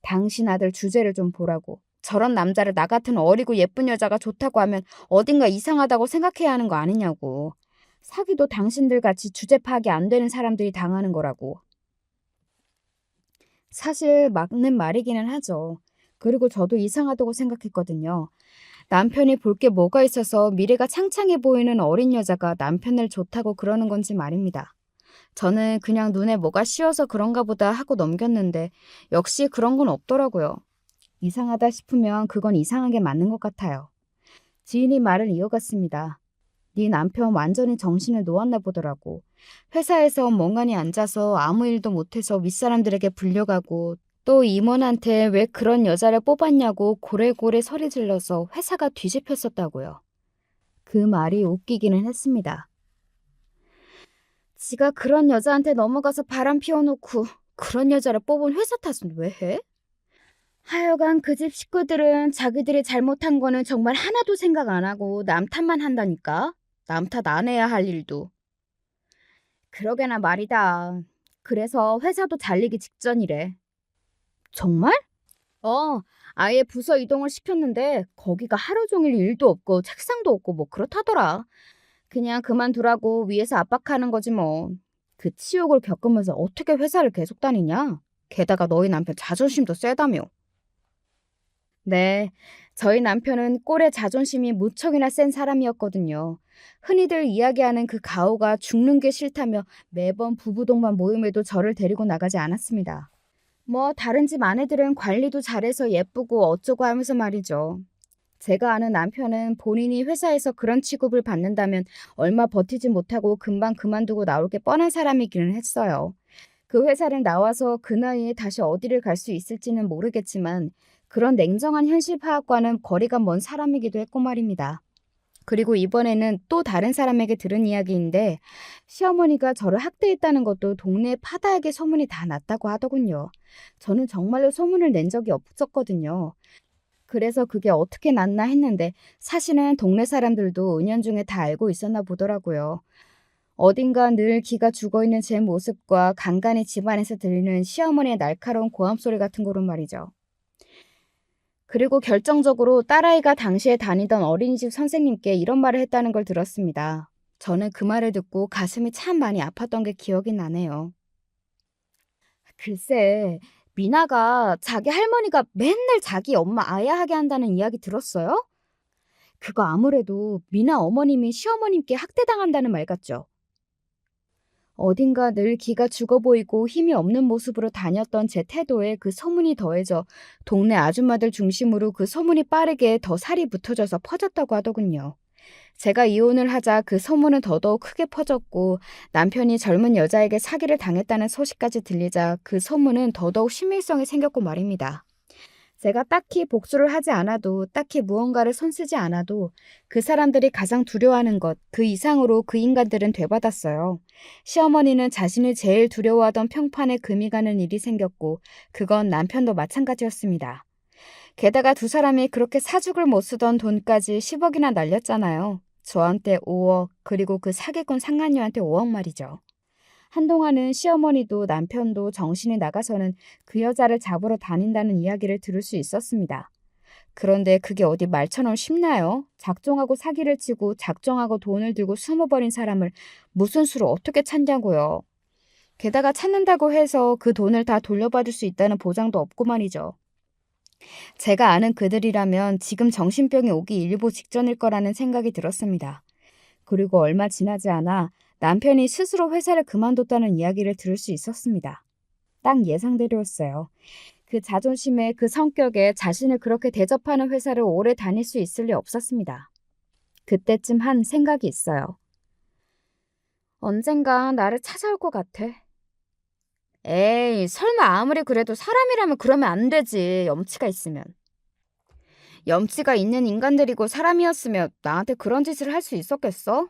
당신 아들 주제를 좀 보라고. 저런 남자를 나 같은 어리고 예쁜 여자가 좋다고 하면 어딘가 이상하다고 생각해야 하는 거 아니냐고. 사기도 당신들 같이 주제 파악이 안 되는 사람들이 당하는 거라고. 사실 맞는 말이기는 하죠. 그리고 저도 이상하다고 생각했거든요. 남편이 볼 게 뭐가 있어서 미래가 창창해 보이는 어린 여자가 남편을 좋다고 그러는 건지 말입니다. 저는 그냥 눈에 뭐가 씌어서 그런가 보다 하고 넘겼는데 역시 그런 건 없더라고요. 이상하다 싶으면 그건 이상하게 맞는 것 같아요. 지인이 말을 이어갔습니다. 네 남편 완전히 정신을 놓았나 보더라고. 회사에서 멍하니 앉아서 아무 일도 못해서 윗사람들에게 불려가고 또 임원한테 왜 그런 여자를 뽑았냐고 고래고래 소리 질러서 회사가 뒤집혔었다고요. 그 말이 웃기기는 했습니다. 지가 그런 여자한테 넘어가서 바람 피워놓고 그런 여자를 뽑은 회사 탓은 왜 해? 하여간 그 집 식구들은 자기들이 잘못한 거는 정말 하나도 생각 안 하고 남 탓만 한다니까. 남 탓 안 해야 할 일도. 그러게나 말이다. 그래서 회사도 잘리기 직전이래. 정말? 아예 부서 이동을 시켰는데 거기가 하루 종일 일도 없고 책상도 없고 뭐 그렇다더라. 그냥 그만두라고 위에서 압박하는 거지 뭐. 그 치욕을 겪으면서 어떻게 회사를 계속 다니냐? 게다가 너희 남편 자존심도 세다며. 네, 저희 남편은 꼴의 자존심이 무척이나 센 사람이었거든요. 흔히들 이야기하는 그 가오가 죽는 게 싫다며 매번 부부동반 모임에도 저를 데리고 나가지 않았습니다. 뭐 다른 집 아내들은 관리도 잘해서 예쁘고 어쩌고 하면서 말이죠. 제가 아는 남편은 본인이 회사에서 그런 취급을 받는다면 얼마 버티지 못하고 금방 그만두고 나올 게 뻔한 사람이기는 했어요. 그 회사를 나와서 그 나이에 다시 어디를 갈 수 있을지는 모르겠지만 그런 냉정한 현실 파악과는 거리가 먼 사람이기도 했고 말입니다. 그리고 이번에는 또 다른 사람에게 들은 이야기인데 시어머니가 저를 학대했다는 것도 동네 파다하게 소문이 다 났다고 하더군요. 저는 정말로 소문을 낸 적이 없었거든요. 그래서 그게 어떻게 났나 했는데 사실은 동네 사람들도 은연중에 다 알고 있었나 보더라고요. 어딘가 늘 기가 죽어있는 제 모습과 간간히 집안에서 들리는 시어머니의 날카로운 고함 소리 같은 거로 말이죠. 그리고 결정적으로 딸아이가 당시에 다니던 어린이집 선생님께 이런 말을 했다는 걸 들었습니다. 저는 그 말을 듣고 가슴이 참 많이 아팠던 게 기억이 나네요. 글쎄, 미나가 자기 할머니가 맨날 자기 엄마 아야하게 한다는 이야기 들었어요? 그거 아무래도 미나 어머님이 시어머님께 학대당한다는 말 같죠? 어딘가 늘 기가 죽어 보이고 힘이 없는 모습으로 다녔던 제 태도에 그 소문이 더해져 동네 아줌마들 중심으로 그 소문이 빠르게 더 살이 붙어져서 퍼졌다고 하더군요. 제가 이혼을 하자 그 소문은 더더욱 크게 퍼졌고 남편이 젊은 여자에게 사기를 당했다는 소식까지 들리자 그 소문은 더더욱 신빙성이 생겼고 말입니다. 제가 딱히 복수를 하지 않아도 딱히 무언가를 손쓰지 않아도 그 사람들이 가장 두려워하는 것, 그 이상으로 그 인간들은 되받았어요. 시어머니는 자신이 제일 두려워하던 평판에 금이 가는 일이 생겼고 그건 남편도 마찬가지였습니다. 게다가 두 사람이 그렇게 사죽을 못 쓰던 돈까지 10억이나 날렸잖아요. 저한테 5억, 그리고 그 사기꾼 상간녀한테 5억 말이죠. 한동안은 시어머니도 남편도 정신이 나가서는 그 여자를 잡으러 다닌다는 이야기를 들을 수 있었습니다. 그런데 그게 어디 말처럼 쉽나요? 작정하고 사기를 치고 작정하고 돈을 들고 숨어버린 사람을 무슨 수로 어떻게 찾냐고요. 게다가 찾는다고 해서 그 돈을 다 돌려받을 수 있다는 보장도 없고 말이죠. 제가 아는 그들이라면 지금 정신병이 오기 일보 직전일 거라는 생각이 들었습니다. 그리고 얼마 지나지 않아 남편이 스스로 회사를 그만뒀다는 이야기를 들을 수 있었습니다. 딱 예상대로였어요. 그 자존심에 그 성격에 자신을 그렇게 대접하는 회사를 오래 다닐 수 있을 리 없었습니다. 그때쯤 한 생각이 있어요. 언젠가 나를 찾아올 것 같아. 에이, 설마 아무리 그래도 사람이라면 그러면 안 되지, 염치가 있으면. 염치가 있는 인간들이고 사람이었으면 나한테 그런 짓을 할 수 있었겠어?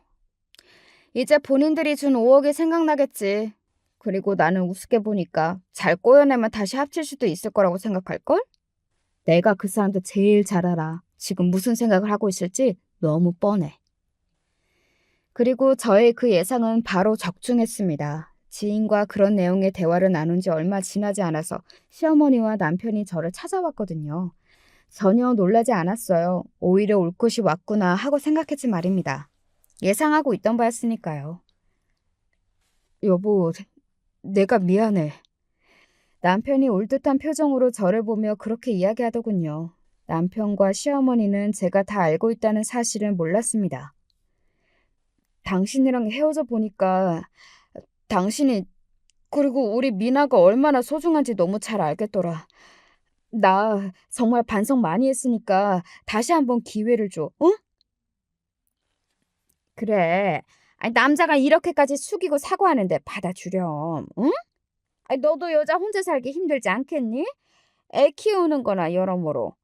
이제 본인들이 준 5억이 생각나겠지. 그리고 나는 우습게 보니까 잘 꼬여내면 다시 합칠 수도 있을 거라고 생각할걸? 내가 그 사람들 제일 잘 알아. 지금 무슨 생각을 하고 있을지 너무 뻔해. 그리고 저의 그 예상은 바로 적중했습니다. 지인과 그런 내용의 대화를 나눈 지 얼마 지나지 않아서 시어머니와 남편이 저를 찾아왔거든요. 전혀 놀라지 않았어요. 오히려 올 것이 왔구나 하고 생각했지 말입니다. 예상하고 있던 바였으니까요. 여보, 내가 미안해. 남편이 올 듯한 표정으로 저를 보며 그렇게 이야기하더군요. 남편과 시어머니는 제가 다 알고 있다는 사실은 몰랐습니다. 당신이랑 헤어져 보니까 당신이 그리고 우리 미나가 얼마나 소중한지 너무 잘 알겠더라. 나 정말 반성 많이 했으니까 다시 한번 기회를 줘. 응? 그래. 아니, 남자가 이렇게까지 숙이고 사과하는데 받아주렴. 응? 아니, 너도 여자 혼자 살기 힘들지 않겠니? 애 키우는 거나 여러모로.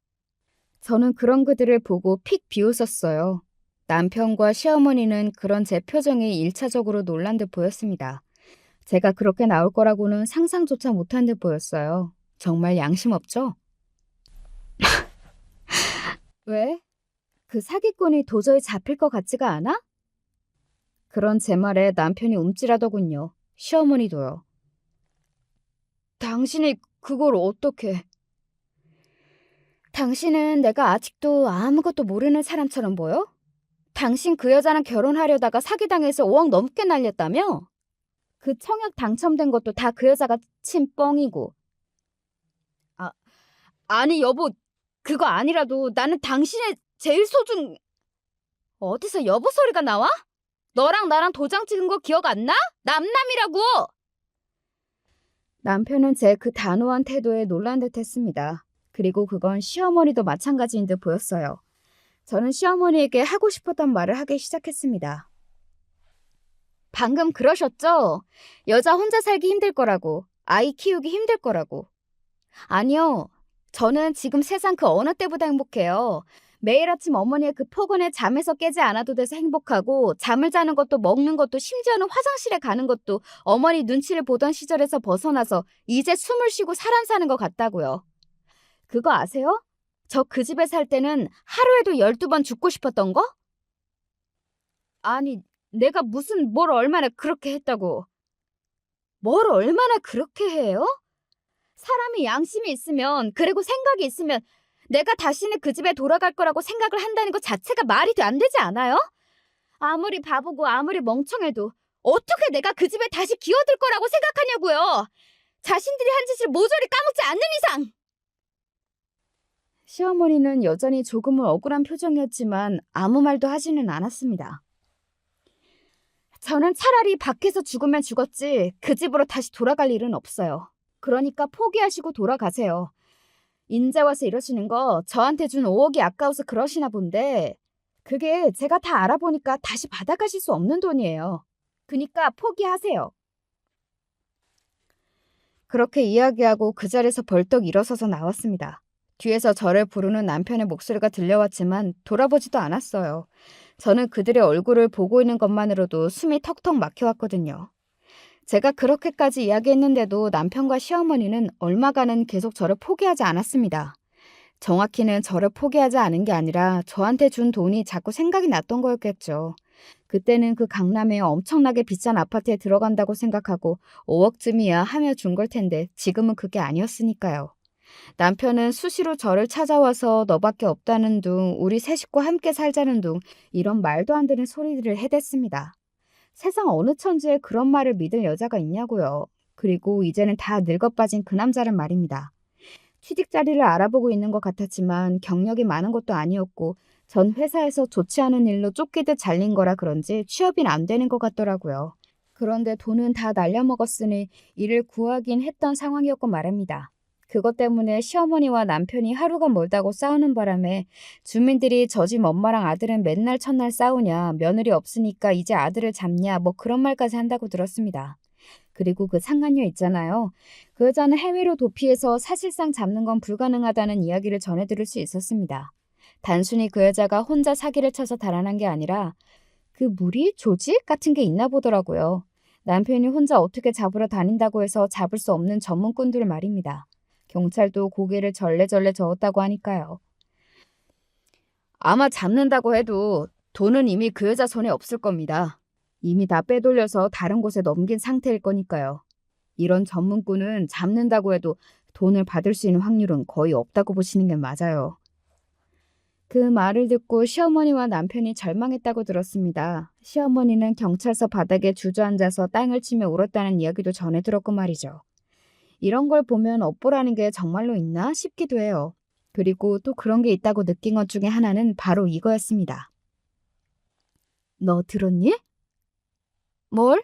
저는 그런 그들을 보고 픽 비웃었어요. 남편과 시어머니는 그런 제 표정에 1차적으로 놀란 듯 보였습니다. 제가 그렇게 나올 거라고는 상상조차 못한 듯 보였어요. 정말 양심 없죠? 왜? 그 사기꾼이 도저히 잡힐 것 같지가 않아? 그런 제 말에 남편이 움찔하더군요. 시어머니도요. 당신이 그걸 어떻게... 당신은 내가 아직도 아무것도 모르는 사람처럼 보여? 당신 그 여자랑 결혼하려다가 사기당해서 5억 넘게 날렸다며? 그 청약 당첨된 것도 다 그 여자가 친 뻥이고. 아니 여보, 그거 아니라도 나는 당신의 제일 소중... 어디서 여보 소리가 나와? 너랑 나랑 도장 찍은 거 기억 안 나? 남남이라고! 남편은 제 그 단호한 태도에 놀란 듯 했습니다. 그리고 그건 시어머니도 마찬가지인 듯 보였어요. 저는 시어머니에게 하고 싶었던 말을 하기 시작했습니다. 방금 그러셨죠? 여자 혼자 살기 힘들 거라고, 아이 키우기 힘들 거라고. 아니요. 저는 지금 세상 그 어느 때보다 행복해요. 매일 아침 어머니의 그 포근에 잠에서 깨지 않아도 돼서 행복하고, 잠을 자는 것도 먹는 것도 심지어는 화장실에 가는 것도 어머니 눈치를 보던 시절에서 벗어나서 이제 숨을 쉬고 사람 사는 것 같다고요. 그거 아세요? 저 그 집에 살 때는 하루에도 12번 죽고 싶었던 거? 아니, 내가 뭘 얼마나 그렇게 했다고. 뭘 얼마나 그렇게 해요? 사람이 양심이 있으면, 그리고 생각이 있으면 내가 다시는 그 집에 돌아갈 거라고 생각을 한다는 것 자체가 말이 안 되지 않아요? 아무리 바보고 아무리 멍청해도 어떻게 내가 그 집에 다시 기어들 거라고 생각하냐고요. 자신들이 한 짓을 모조리 까먹지 않는 이상. 시어머니는 여전히 조금은 억울한 표정이었지만 아무 말도 하지는 않았습니다. 저는 차라리 밖에서 죽으면 죽었지 그 집으로 다시 돌아갈 일은 없어요. 그러니까 포기하시고 돌아가세요. 인제 와서 이러시는 거 저한테 준 5억이 아까워서 그러시나 본데, 그게 제가 다 알아보니까 다시 받아가실 수 없는 돈이에요. 그니까 포기하세요. 그렇게 이야기하고 그 자리에서 벌떡 일어서서 나왔습니다. 뒤에서 저를 부르는 남편의 목소리가 들려왔지만 돌아보지도 않았어요. 저는 그들의 얼굴을 보고 있는 것만으로도 숨이 턱턱 막혀왔거든요. 제가 그렇게까지 이야기했는데도 남편과 시어머니는 얼마간은 계속 저를 포기하지 않았습니다. 정확히는 저를 포기하지 않은 게 아니라 저한테 준 돈이 자꾸 생각이 났던 거였겠죠. 그때는 그 강남에 엄청나게 비싼 아파트에 들어간다고 생각하고 5억쯤이야 하며 준 걸 텐데 지금은 그게 아니었으니까요. 남편은 수시로 저를 찾아와서 너밖에 없다는 둥, 우리 세 식구 함께 살자는 둥, 이런 말도 안 되는 소리들을 해댔습니다. 세상 어느 천지에 그런 말을 믿을 여자가 있냐고요. 그리고 이제는 다 늙어빠진 그 남자는 말입니다. 취직 자리를 알아보고 있는 것 같았지만 경력이 많은 것도 아니었고 전 회사에서 좋지 않은 일로 쫓기듯 잘린 거라 그런지 취업이 안 되는 것 같더라고요. 그런데 돈은 다 날려먹었으니 일을 구하긴 했던 상황이었고 말입니다. 그것 때문에 시어머니와 남편이 하루가 멀다고 싸우는 바람에 주민들이 저 집 엄마랑 아들은 맨날 첫날 싸우냐, 며느리 없으니까 이제 아들을 잡냐, 뭐 그런 말까지 한다고 들었습니다. 그리고 그 상간녀 있잖아요. 그 여자는 해외로 도피해서 사실상 잡는 건 불가능하다는 이야기를 전해 들을 수 있었습니다. 단순히 그 여자가 혼자 사기를 쳐서 달아난 게 아니라 그 무리, 조직 같은 게 있나 보더라고요. 남편이 혼자 어떻게 잡으러 다닌다고 해서 잡을 수 없는 전문꾼들 말입니다. 경찰도 고개를 절레절레 저었다고 하니까요. 아마 잡는다고 해도 돈은 이미 그 여자 손에 없을 겁니다. 이미 다 빼돌려서 다른 곳에 넘긴 상태일 거니까요. 이런 전문꾼은 잡는다고 해도 돈을 받을 수 있는 확률은 거의 없다고 보시는 게 맞아요. 그 말을 듣고 시어머니와 남편이 절망했다고 들었습니다. 시어머니는 경찰서 바닥에 주저앉아서 땅을 치며 울었다는 이야기도 전해 들었고 말이죠. 이런 걸 보면 업보라는 게 정말로 있나 싶기도 해요. 그리고 또 그런 게 있다고 느낀 것 중에 하나는 바로 이거였습니다. 너 들었니? 뭘?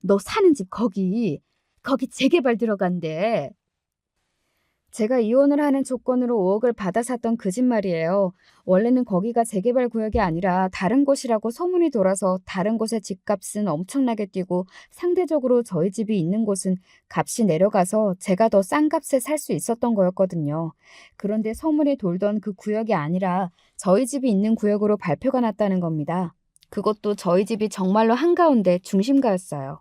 너 사는 집 거기 재개발 들어간대. 제가 이혼을 하는 조건으로 5억을 받아 샀던 그 집 말이에요. 원래는 거기가 재개발 구역이 아니라 다른 곳이라고 소문이 돌아서 다른 곳의 집값은 엄청나게 뛰고 상대적으로 저희 집이 있는 곳은 값이 내려가서 제가 더 싼 값에 살 수 있었던 거였거든요. 그런데 소문이 돌던 그 구역이 아니라 저희 집이 있는 구역으로 발표가 났다는 겁니다. 그것도 저희 집이 정말로 한가운데 중심가였어요.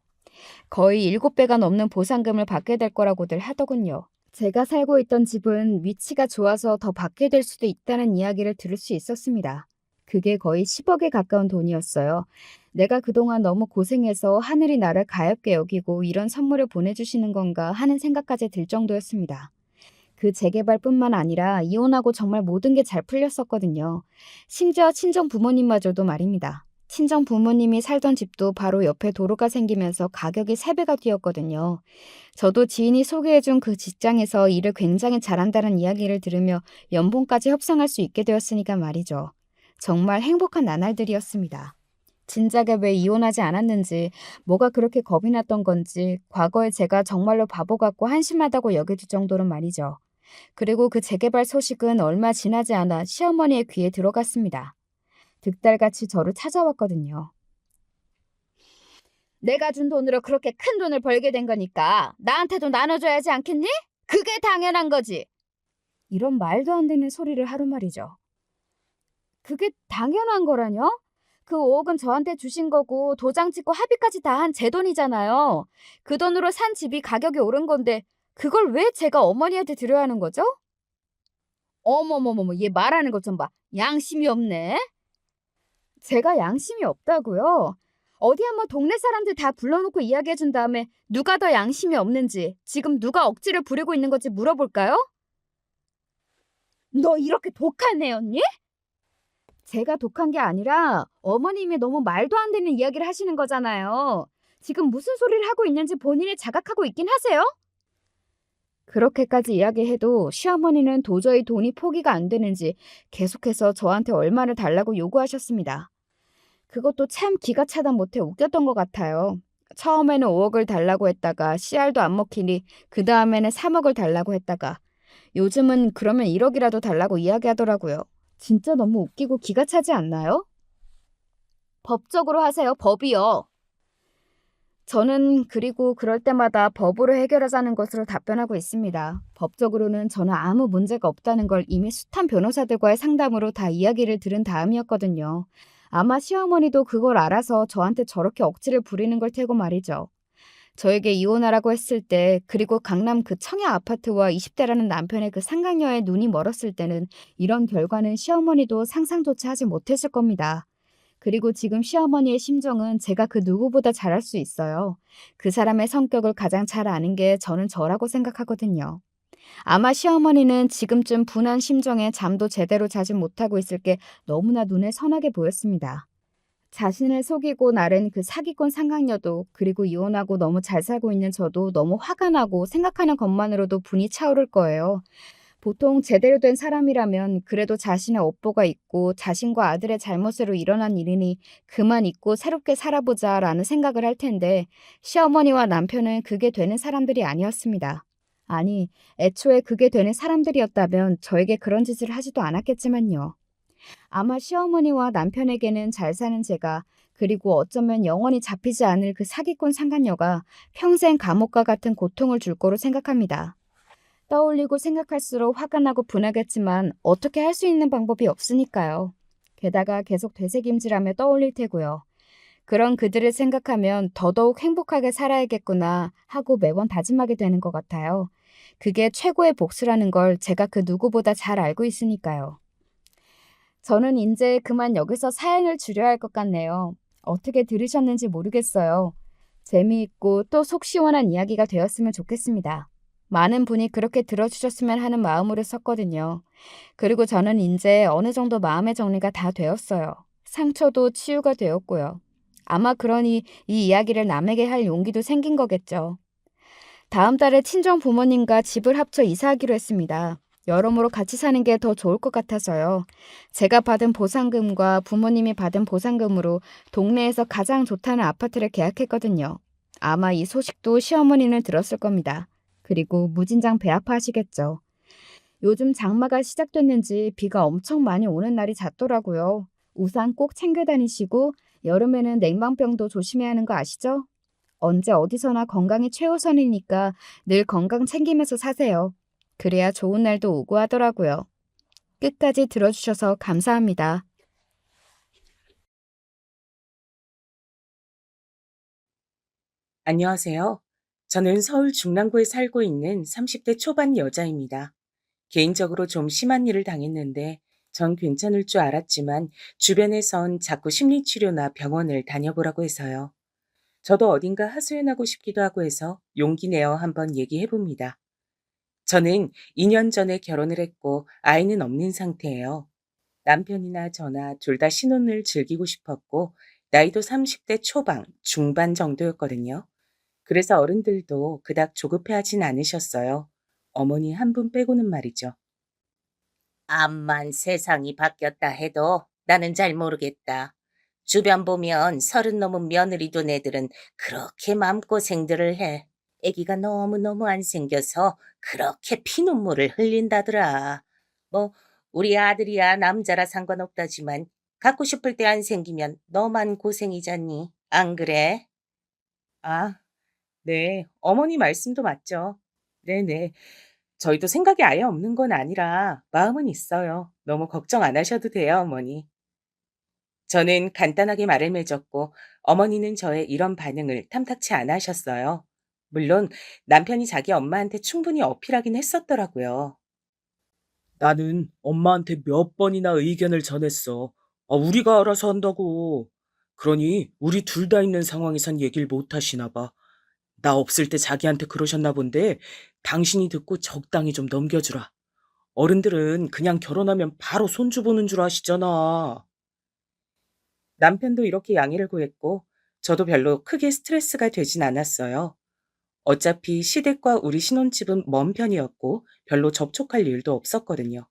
거의 7배가 넘는 보상금을 받게 될 거라고들 하더군요. 제가 살고 있던 집은 위치가 좋아서 더 받게 될 수도 있다는 이야기를 들을 수 있었습니다. 그게 거의 10억에 가까운 돈이었어요. 내가 그동안 너무 고생해서 하늘이 나를 가엾게 여기고 이런 선물을 보내주시는 건가 하는 생각까지 들 정도였습니다. 그 재개발뿐만 아니라 이혼하고 정말 모든 게 잘 풀렸었거든요. 심지어 친정 부모님마저도 말입니다. 친정 부모님이 살던 집도 바로 옆에 도로가 생기면서 가격이 3배가 뛰었거든요. 저도 지인이 소개해준 그 직장에서 일을 굉장히 잘한다는 이야기를 들으며 연봉까지 협상할 수 있게 되었으니까 말이죠. 정말 행복한 나날들이었습니다. 진작에 왜 이혼하지 않았는지, 뭐가 그렇게 겁이 났던 건지, 과거에 제가 정말로 바보 같고 한심하다고 여겨질 정도는 말이죠. 그리고 그 재개발 소식은 얼마 지나지 않아 시어머니의 귀에 들어갔습니다. 득달같이 저를 찾아왔거든요. 내가 준 돈으로 그렇게 큰 돈을 벌게 된 거니까 나한테도 나눠줘야지 않겠니? 그게 당연한 거지. 이런 말도 안 되는 소리를 하루 말이죠. 그게 당연한 거라뇨? 그 5억은 저한테 주신 거고 도장 찍고 합의까지 다 한 제 돈이잖아요. 그 돈으로 산 집이 가격이 오른 건데 그걸 왜 제가 어머니한테 드려야 하는 거죠? 어머머머머, 얘 말하는 것 좀 봐. 양심이 없네. 제가 양심이 없다고요? 어디 한번 동네 사람들 다 불러놓고 이야기해 준 다음에 누가 더 양심이 없는지, 지금 누가 억지를 부리고 있는 건지 물어볼까요? 너 이렇게 독한 애였니? 제가 독한 게 아니라 어머님이 너무 말도 안 되는 이야기를 하시는 거잖아요. 지금 무슨 소리를 하고 있는지 본인이 자각하고 있긴 하세요? 그렇게까지 이야기해도 시어머니는 도저히 돈이 포기가 안 되는지 계속해서 저한테 얼마를 달라고 요구하셨습니다. 그것도 참 기가 차다 못해 웃겼던 것 같아요. 처음에는 5억을 달라고 했다가 씨알도 안 먹히니 그 다음에는 3억을 달라고 했다가 요즘은 그러면 1억이라도 달라고 이야기하더라고요. 진짜 너무 웃기고 기가 차지 않나요? 법적으로 하세요, 법이요. 저는 그리고 그럴 때마다 법으로 해결하자는 것으로 답변하고 있습니다. 법적으로는 저는 아무 문제가 없다는 걸 이미 숱한 변호사들과의 상담으로 다 이야기를 들은 다음이었거든요. 아마 시어머니도 그걸 알아서 저한테 저렇게 억지를 부리는 걸 테고 말이죠. 저에게 이혼하라고 했을 때, 그리고 강남 그 청약 아파트와 20대라는 남편의 그 상간녀의 눈이 멀었을 때는 이런 결과는 시어머니도 상상조차 하지 못했을 겁니다. 그리고 지금 시어머니의 심정은 제가 그 누구보다 잘 알 수 있어요. 그 사람의 성격을 가장 잘 아는 게 저는 저라고 생각하거든요. 아마 시어머니는 지금쯤 분한 심정에 잠도 제대로 자지 못하고 있을 게 너무나 눈에 선하게 보였습니다. 자신을 속이고 나른 그 사기꾼 상간녀도, 그리고 이혼하고 너무 잘 살고 있는 저도 너무 화가 나고 생각하는 것만으로도 분이 차오를 거예요. 보통 제대로 된 사람이라면 그래도 자신의 업보가 있고 자신과 아들의 잘못으로 일어난 일이니 그만 잊고 새롭게 살아보자라는 생각을 할 텐데, 시어머니와 남편은 그게 되는 사람들이 아니었습니다. 아니, 애초에 그게 되는 사람들이었다면 저에게 그런 짓을 하지도 않았겠지만요. 아마 시어머니와 남편에게는 잘 사는 제가, 그리고 어쩌면 영원히 잡히지 않을 그 사기꾼 상간녀가 평생 감옥과 같은 고통을 줄 거로 생각합니다. 떠올리고 생각할수록 화가 나고 분하겠지만 어떻게 할 수 있는 방법이 없으니까요. 게다가 계속 되새김질하며 떠올릴 테고요. 그런 그들을 생각하면 더더욱 행복하게 살아야겠구나 하고 매번 다짐하게 되는 것 같아요. 그게 최고의 복수라는 걸 제가 그 누구보다 잘 알고 있으니까요. 저는 이제 그만 여기서 사연을 줄여야 할 것 같네요. 어떻게 들으셨는지 모르겠어요. 재미있고 또 속 시원한 이야기가 되었으면 좋겠습니다. 많은 분이 그렇게 들어주셨으면 하는 마음으로 썼거든요. 그리고 저는 이제 어느 정도 마음의 정리가 다 되었어요. 상처도 치유가 되었고요. 아마 그러니 이 이야기를 남에게 할 용기도 생긴 거겠죠. 다음 달에 친정 부모님과 집을 합쳐 이사하기로 했습니다. 여러모로 같이 사는 게 더 좋을 것 같아서요. 제가 받은 보상금과 부모님이 받은 보상금으로 동네에서 가장 좋다는 아파트를 계약했거든요. 아마 이 소식도 시어머니는 들었을 겁니다. 그리고 무진장 배 아파하시겠죠. 요즘 장마가 시작됐는지 비가 엄청 많이 오는 날이 잦더라고요. 우산 꼭 챙겨 다니시고 여름에는 냉방병도 조심해야 하는 거 아시죠? 언제 어디서나 건강이 최우선이니까 늘 건강 챙기면서 사세요. 그래야 좋은 날도 오고 하더라고요. 끝까지 들어주셔서 감사합니다. 안녕하세요. 저는 서울 중랑구에 살고 있는 30대 초반 여자입니다. 개인적으로 좀 심한 일을 당했는데 전 괜찮을 줄 알았지만 주변에선 자꾸 심리치료나 병원을 다녀보라고 해서요. 저도 어딘가 하소연하고 싶기도 하고 해서 용기 내어 한번 얘기해 봅니다. 저는 2년 전에 결혼을 했고 아이는 없는 상태예요. 남편이나 저나 둘 다 신혼을 즐기고 싶었고 나이도 30대 초반, 중반 정도였거든요. 그래서 어른들도 그닥 조급해하진 않으셨어요. 어머니 한 분 빼고는 말이죠. 암만 세상이 바뀌었다 해도 나는 잘 모르겠다. 주변 보면 30 넘은 며느리 둔 애들은 그렇게 마음고생들을 해. 애기가 너무너무 안 생겨서 그렇게 피눈물을 흘린다더라. 뭐 우리 아들이야 남자라 상관없다지만 갖고 싶을 때 안 생기면 너만 고생이잖니. 안 그래? 아, 네. 어머니 말씀도 맞죠. 네네. 저희도 생각이 아예 없는 건 아니라 마음은 있어요. 너무 걱정 안 하셔도 돼요, 어머니. 저는 간단하게 말을 맺었고 어머니는 저의 이런 반응을 탐탁치 않아 하셨어요. 물론 남편이 자기 엄마한테 충분히 어필하긴 했었더라고요. 나는 엄마한테 몇 번이나 의견을 전했어. 우리가 알아서 한다고. 그러니 우리 둘 다 있는 상황에선 얘기를 못 하시나 봐. 나 없을 때 자기한테 그러셨나 본데 당신이 듣고 적당히 좀 넘겨주라. 어른들은 그냥 결혼하면 바로 손주 보는 줄 아시잖아. 남편도 이렇게 양해를 구했고 저도 별로 크게 스트레스가 되진 않았어요. 어차피 시댁과 우리 신혼집은 먼 편이었고 별로 접촉할 일도 없었거든요.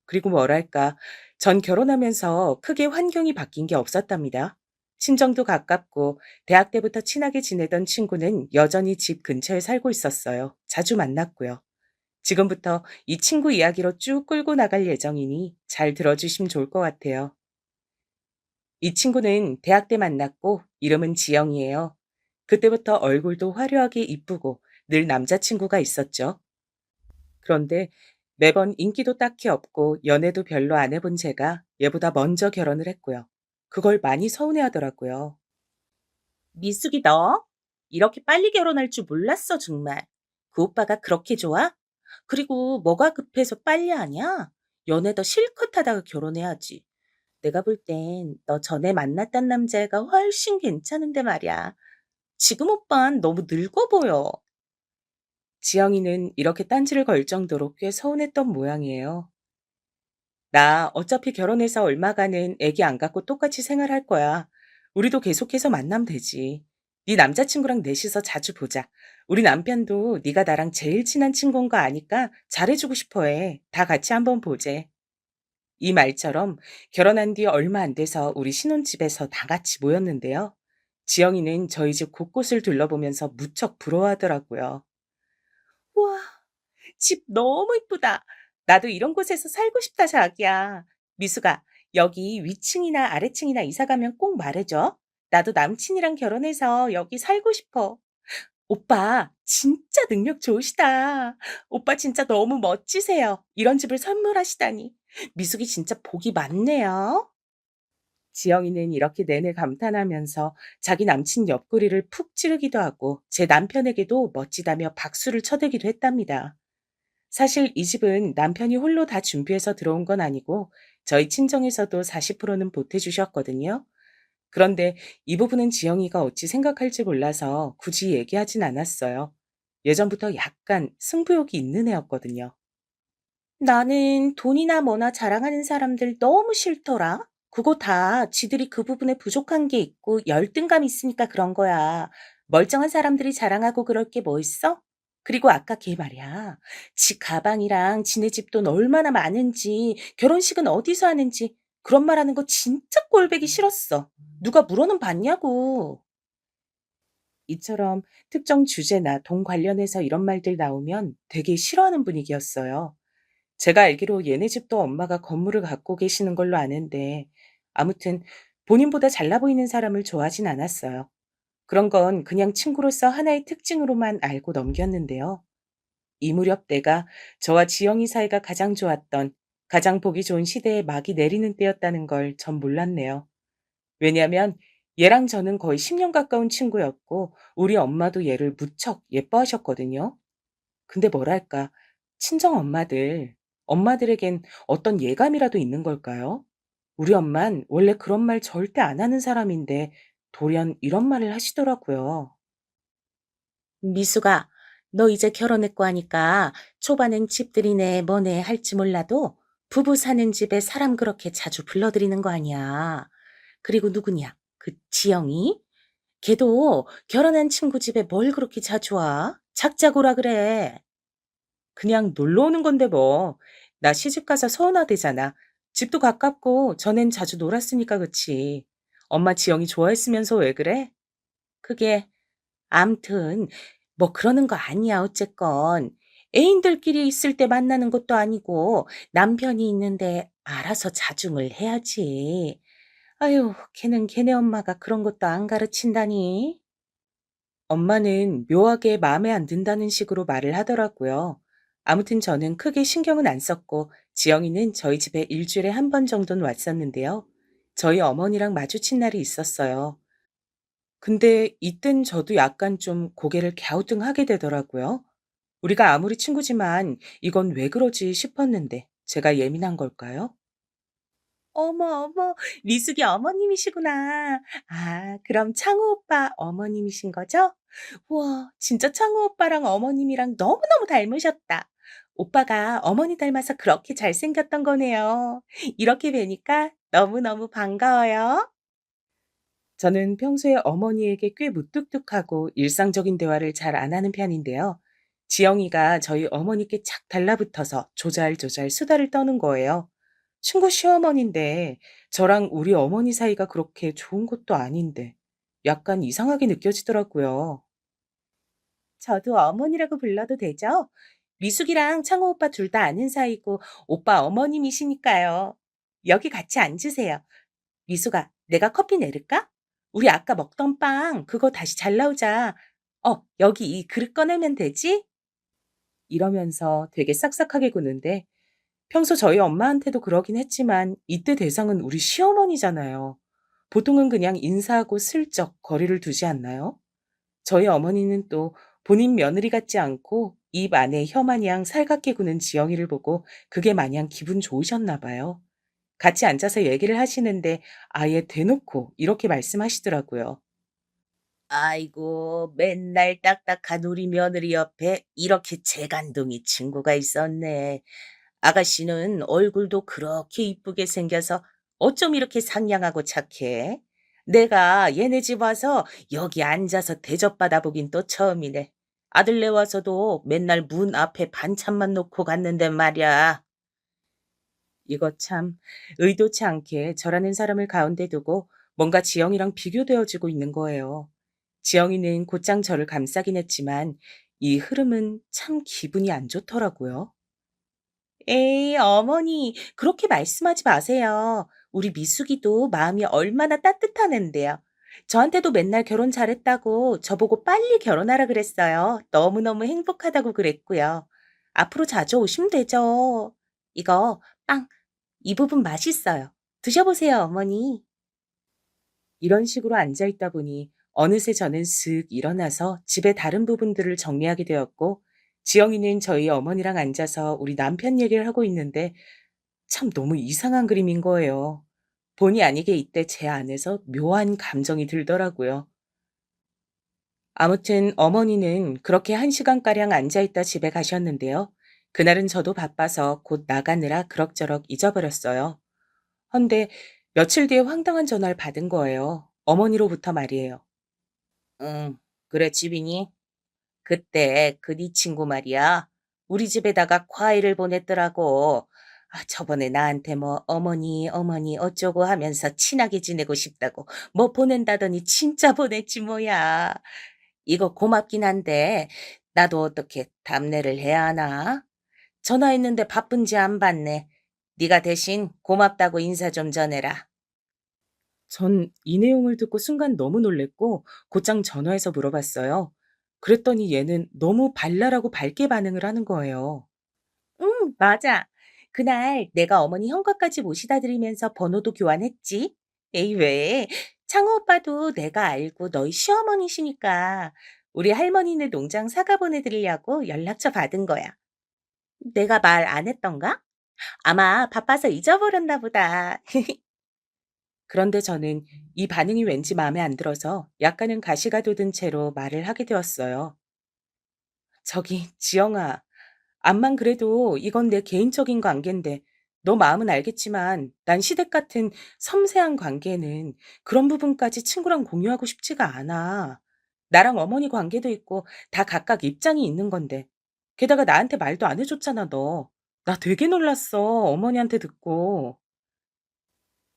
그리고 뭐랄까, 전 결혼하면서 크게 환경이 바뀐 게 없었답니다. 친정도 가깝고 대학 때부터 친하게 지내던 친구는 여전히 집 근처에 살고 있었어요. 자주 만났고요. 지금부터 이 친구 이야기로 쭉 끌고 나갈 예정이니 잘 들어주시면 좋을 것 같아요. 이 친구는 대학 때 만났고 이름은 지영이에요. 그때부터 얼굴도 화려하게 이쁘고 늘 남자친구가 있었죠. 그런데 매번 인기도 딱히 없고 연애도 별로 안 해본 제가 얘보다 먼저 결혼을 했고요. 그걸 많이 서운해하더라고요. 미숙이 너? 이렇게 빨리 결혼할 줄 몰랐어, 정말. 그 오빠가 그렇게 좋아? 그리고 뭐가 급해서 빨리 하냐? 연애도 실컷 하다가 결혼해야지. 내가 볼 땐 너 전에 만났던 남자애가 훨씬 괜찮은데 말이야. 지금 오빤 너무 늙어 보여. 지영이는 이렇게 딴지를 걸 정도로 꽤 서운했던 모양이에요. 나 어차피 결혼해서 얼마간은 애기 안 갖고 똑같이 생활할 거야. 우리도 계속해서 만나면 되지. 네 남자친구랑 넷이서 자주 보자. 우리 남편도 네가 나랑 제일 친한 친구인 거 아니까 잘해주고 싶어 해. 다 같이 한번 보재. 이 말처럼 결혼한 뒤 얼마 안 돼서 우리 신혼집에서 다 같이 모였는데요. 지영이는 저희 집 곳곳을 둘러보면서 무척 부러워하더라고요. 우와, 집 너무 이쁘다. 나도 이런 곳에서 살고 싶다, 자기야. 미수가, 여기 위층이나 아래층이나 이사 가면 꼭 말해줘. 나도 남친이랑 결혼해서 여기 살고 싶어. 오빠, 진짜 능력 좋으시다. 오빠 진짜 너무 멋지세요. 이런 집을 선물하시다니. 미숙이 진짜 복이 많네요. 지영이는 이렇게 내내 감탄하면서 자기 남친 옆구리를 푹 찌르기도 하고 제 남편에게도 멋지다며 박수를 쳐대기도 했답니다. 사실 이 집은 남편이 홀로 다 준비해서 들어온 건 아니고 저희 친정에서도 40%는 보태주셨거든요. 그런데 이 부분은 지영이가 어찌 생각할지 몰라서 굳이 얘기하진 않았어요. 예전부터 약간 승부욕이 있는 애였거든요. 나는 돈이나 뭐나 자랑하는 사람들 너무 싫더라. 그거 다 지들이 그 부분에 부족한 게 있고 열등감 있으니까 그런 거야. 멀쩡한 사람들이 자랑하고 그럴 게 뭐 있어? 그리고 아까 걔 말이야. 지 가방이랑 지네 집돈 얼마나 많은지, 결혼식은 어디서 하는지 그런 말 하는 거 진짜 꼴보기 싫었어. 누가 물어는 봤냐고. 이처럼 특정 주제나 돈 관련해서 이런 말들 나오면 되게 싫어하는 분위기였어요. 제가 알기로 얘네 집도 엄마가 건물을 갖고 계시는 걸로 아는데 아무튼 본인보다 잘나 보이는 사람을 좋아하진 않았어요. 그런 건 그냥 친구로서 하나의 특징으로만 알고 넘겼는데요. 이 무렵 때가 저와 지영이 사이가 가장 좋았던, 가장 보기 좋은 시대에 막이 내리는 때였다는 걸 전 몰랐네요. 왜냐하면 얘랑 저는 거의 10년 가까운 친구였고 우리 엄마도 얘를 무척 예뻐하셨거든요. 근데 뭐랄까, 친정 엄마들에겐 어떤 예감이라도 있는 걸까요? 우리 엄만 원래 그런 말 절대 안 하는 사람인데 돌연 이런 말을 하시더라고요. 미수가, 너 이제 결혼했고 하니까 초반엔 집들이네 뭐네 할지 몰라도 부부 사는 집에 사람 그렇게 자주 불러들이는 거 아니야. 그리고 누구냐? 그 지영이? 걔도 결혼한 친구 집에 뭘 그렇게 자주 와? 작자고라 그래. 그냥 놀러 오는 건데 뭐. 나 시집 가서 서운하대잖아. 집도 가깝고 전엔 자주 놀았으니까 그치. 엄마 지영이 좋아했으면서 왜 그래? 그게 암튼 뭐 그러는 거 아니야 어쨌건. 애인들끼리 있을 때 만나는 것도 아니고 남편이 있는데 알아서 자중을 해야지. 아유, 걔는 걔네 엄마가 그런 것도 안 가르친다니. 엄마는 묘하게 마음에 안 든다는 식으로 말을 하더라고요. 아무튼 저는 크게 신경은 안 썼고 지영이는 저희 집에 일주일에 한 번 정도는 왔었는데요. 저희 어머니랑 마주친 날이 있었어요. 근데 이땐 저도 약간 좀 고개를 갸우뚱하게 되더라고요. 우리가 아무리 친구지만 이건 왜 그러지 싶었는데 제가 예민한 걸까요? 어머, 어머, 미숙이 어머님이시구나. 아, 그럼 창우 오빠 어머님이신 거죠? 우와, 진짜 창우 오빠랑 어머님이랑 너무너무 닮으셨다. 오빠가 어머니 닮아서 그렇게 잘생겼던 거네요. 이렇게 뵈니까 너무너무 반가워요. 저는 평소에 어머니에게 꽤 무뚝뚝하고 일상적인 대화를 잘 안 하는 편인데요. 지영이가 저희 어머니께 착 달라붙어서 조잘조잘 수다를 떠는 거예요. 친구 시어머니인데 저랑 우리 어머니 사이가 그렇게 좋은 것도 아닌데 약간 이상하게 느껴지더라고요. 저도 어머니라고 불러도 되죠? 미숙이랑 창호 오빠 둘 다 아는 사이고 오빠 어머님이시니까요. 여기 같이 앉으세요. 미숙아, 내가 커피 내릴까? 우리 아까 먹던 빵 그거 다시 잘 나오자. 여기 이 그릇 꺼내면 되지? 이러면서 되게 싹싹하게 구는데 평소 저희 엄마한테도 그러긴 했지만 이때 대상은 우리 시어머니잖아요. 보통은 그냥 인사하고 슬쩍 거리를 두지 않나요? 저희 어머니는 또 본인 며느리 같지 않고 입 안에 혀 마냥 살갑게 구는 지영이를 보고 그게 마냥 기분 좋으셨나 봐요. 같이 앉아서 얘기를 하시는데 아예 대놓고 이렇게 말씀하시더라고요. 아이고, 맨날 딱딱한 우리 며느리 옆에 이렇게 재간둥이 친구가 있었네. 아가씨는 얼굴도 그렇게 이쁘게 생겨서 어쩜 이렇게 상냥하고 착해? 내가 얘네 집 와서 여기 앉아서 대접받아 보긴 또 처음이네. 아들네 와서도 맨날 문 앞에 반찬만 놓고 갔는데 말이야. 이거 참 의도치 않게 저라는 사람을 가운데 두고 뭔가 지영이랑 비교되어지고 있는 거예요. 지영이는 곧장 저를 감싸긴 했지만 이 흐름은 참 기분이 안 좋더라고요. 에이, 어머니, 그렇게 말씀하지 마세요. 우리 미숙이도 마음이 얼마나 따뜻한 앤데요. 저한테도 맨날 결혼 잘했다고 저보고 빨리 결혼하라 그랬어요. 너무너무 행복하다고 그랬고요. 앞으로 자주 오시면 되죠. 이거 빵, 이 부분 맛있어요. 드셔보세요, 어머니. 이런 식으로 앉아 있다 보니 어느새 저는 슥 일어나서 집의 다른 부분들을 정리하게 되었고, 지영이는 저희 어머니랑 앉아서 우리 남편 얘기를 하고 있는데 참 너무 이상한 그림인 거예요. 본의 아니게 이때 제 안에서 묘한 감정이 들더라고요. 아무튼 어머니는 그렇게 1시간가량 앉아있다 집에 가셨는데요. 그날은 저도 바빠서 곧 나가느라 그럭저럭 잊어버렸어요. 헌데 며칠 뒤에 황당한 전화를 받은 거예요. 어머니로부터 말이에요. 응, 그래, 집이니? 그때 그 네 친구 말이야. 우리 집에다가 과일을 보냈더라고. 아, 저번에 나한테 뭐 어머니, 어머니 어쩌고 하면서 친하게 지내고 싶다고 뭐 보낸다더니 진짜 보냈지 뭐야. 이거 고맙긴 한데 나도 어떻게 답례를 해야 하나? 전화했는데 바쁜지 안 받네. 네가 대신 고맙다고 인사 좀 전해라. 전 이 내용을 듣고 순간 너무 놀랬고 곧장 전화해서 물어봤어요. 그랬더니 얘는 너무 발랄하고 밝게 반응을 하는 거예요. 응, 맞아. 그날 내가 어머니 현관까지 모시다 드리면서 번호도 교환했지. 에이, 왜? 창호 오빠도 내가 알고 너희 시어머니시니까 우리 할머니네 농장 사과 보내드리려고 연락처 받은 거야. 내가 말 안 했던가? 아마 바빠서 잊어버렸나 보다. 그런데 저는 이 반응이 왠지 마음에 안 들어서 약간은 가시가 돋은 채로 말을 하게 되었어요. 저기, 지영아. 암만 그래도 이건 내 개인적인 관계인데, 너 마음은 알겠지만, 난 시댁 같은 섬세한 관계는 그런 부분까지 친구랑 공유하고 싶지가 않아. 나랑 어머니 관계도 있고, 다 각각 입장이 있는 건데. 게다가 나한테 말도 안 해줬잖아, 너. 나 되게 놀랐어, 어머니한테 듣고.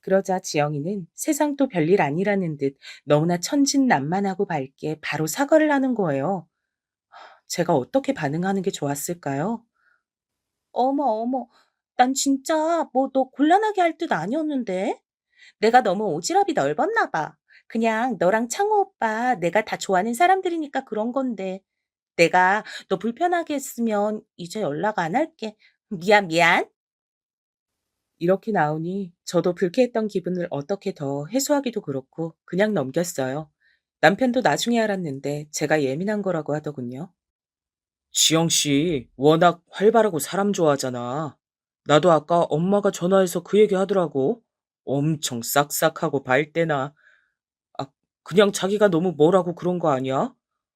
그러자 지영이는 세상도 별일 아니라는 듯 너무나 천진난만하고 밝게 바로 사과를 하는 거예요. 제가 어떻게 반응하는 게 좋았을까요? 어머, 어머, 난 진짜 뭐 너 곤란하게 할 뜻 아니었는데? 내가 너무 오지랖이 넓었나 봐. 그냥 너랑 창호 오빠 내가 다 좋아하는 사람들이니까 그런 건데. 내가 너 불편하게 했으면 이제 연락 안 할게. 미안, 미안. 이렇게 나오니 저도 불쾌했던 기분을 어떻게 더 해소하기도 그렇고 그냥 넘겼어요. 남편도 나중에 알았는데 제가 예민한 거라고 하더군요. 지영 씨, 워낙 활발하고 사람 좋아하잖아. 나도 아까 엄마가 전화해서 그 얘기 하더라고. 엄청 싹싹하고 밝대나. 아, 그냥 자기가 너무 뭐라고 그런 거 아니야?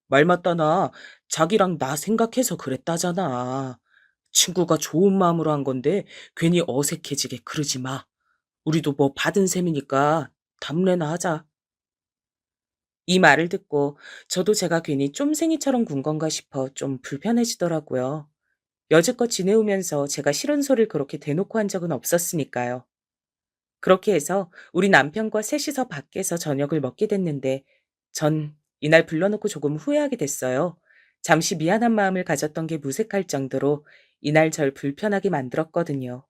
말 맞다나 자기랑 나 생각해서 그랬다잖아. 친구가 좋은 마음으로 한 건데 괜히 어색해지게 그러지 마. 우리도 뭐 받은 셈이니까 담례나 하자. 이 말을 듣고 저도 제가 괜히 쫌생이처럼 군 건가 싶어 좀 불편해지더라고요. 여지껏 지내오면서 제가 싫은 소리를 그렇게 대놓고 한 적은 없었으니까요. 그렇게 해서 우리 남편과 셋이서 밖에서 저녁을 먹게 됐는데 전 이날 불러놓고 조금 후회하게 됐어요. 잠시 미안한 마음을 가졌던 게 무색할 정도로 이날 절 불편하게 만들었거든요.